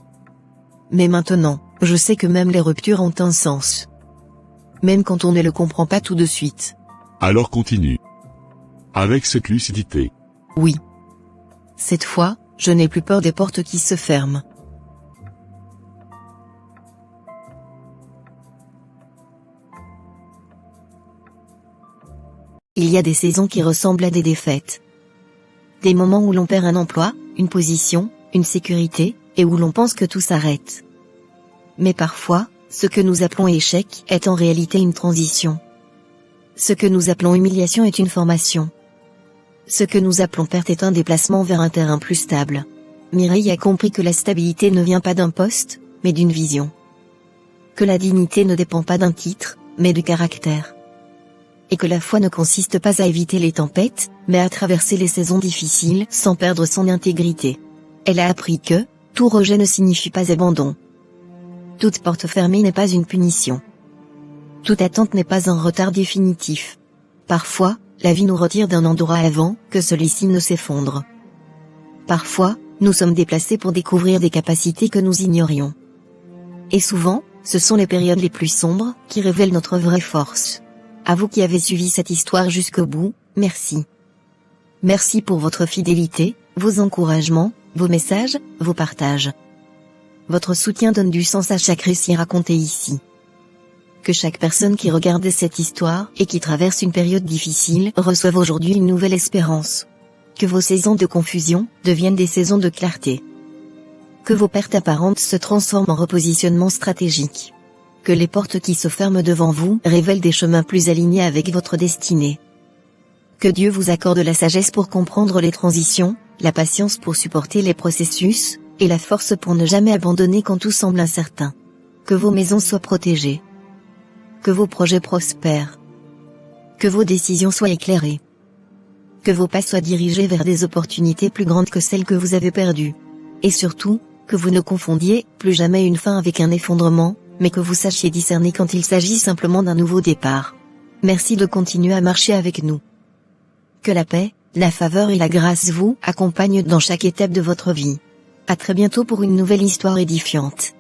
Mais maintenant, je sais que même les ruptures ont un sens. Même quand on ne le comprend pas tout de suite. Alors continue. Avec cette lucidité. Oui. Cette fois, je n'ai plus peur des portes qui se ferment. Il y a des saisons qui ressemblent à des défaites. Des moments où l'on perd un emploi, une position, une sécurité, et où l'on pense que tout s'arrête. Mais parfois, ce que nous appelons échec est en réalité une transition. Ce que nous appelons humiliation est une formation. Ce que nous appelons perte est un déplacement vers un terrain plus stable. Mireille a compris que la stabilité ne vient pas d'un poste, mais d'une vision. Que la dignité ne dépend pas d'un titre, mais du caractère. Et que la foi ne consiste pas à éviter les tempêtes, mais à traverser les saisons difficiles sans perdre son intégrité. Elle a appris que, tout rejet ne signifie pas abandon. Toute porte fermée n'est pas une punition. Toute attente n'est pas un retard définitif. Parfois, la vie nous retire d'un endroit avant que celui-ci ne s'effondre. Parfois, nous sommes déplacés pour découvrir des capacités que nous ignorions. Et souvent, ce sont les périodes les plus sombres qui révèlent notre vraie force. À vous qui avez suivi cette histoire jusqu'au bout, merci. Merci pour votre fidélité, vos encouragements, vos messages, vos partages. Votre soutien donne du sens à chaque récit raconté ici. Que chaque personne qui regarde cette histoire et qui traverse une période difficile reçoive aujourd'hui une nouvelle espérance. Que vos saisons de confusion deviennent des saisons de clarté. Que vos pertes apparentes se transforment en repositionnement stratégique. Que les portes qui se ferment devant vous révèlent des chemins plus alignés avec votre destinée. Que Dieu vous accorde la sagesse pour comprendre les transitions, la patience pour supporter les processus, et la force pour ne jamais abandonner quand tout semble incertain. Que vos maisons soient protégées. Que vos projets prospèrent. Que vos décisions soient éclairées. Que vos pas soient dirigés vers des opportunités plus grandes que celles que vous avez perdues. Et surtout, que vous ne confondiez plus jamais une fin avec un effondrement, mais que vous sachiez discerner quand il s'agit simplement d'un nouveau départ. Merci de continuer à marcher avec nous. Que la paix, la faveur et la grâce vous accompagnent dans chaque étape de votre vie. À très bientôt pour une nouvelle histoire édifiante.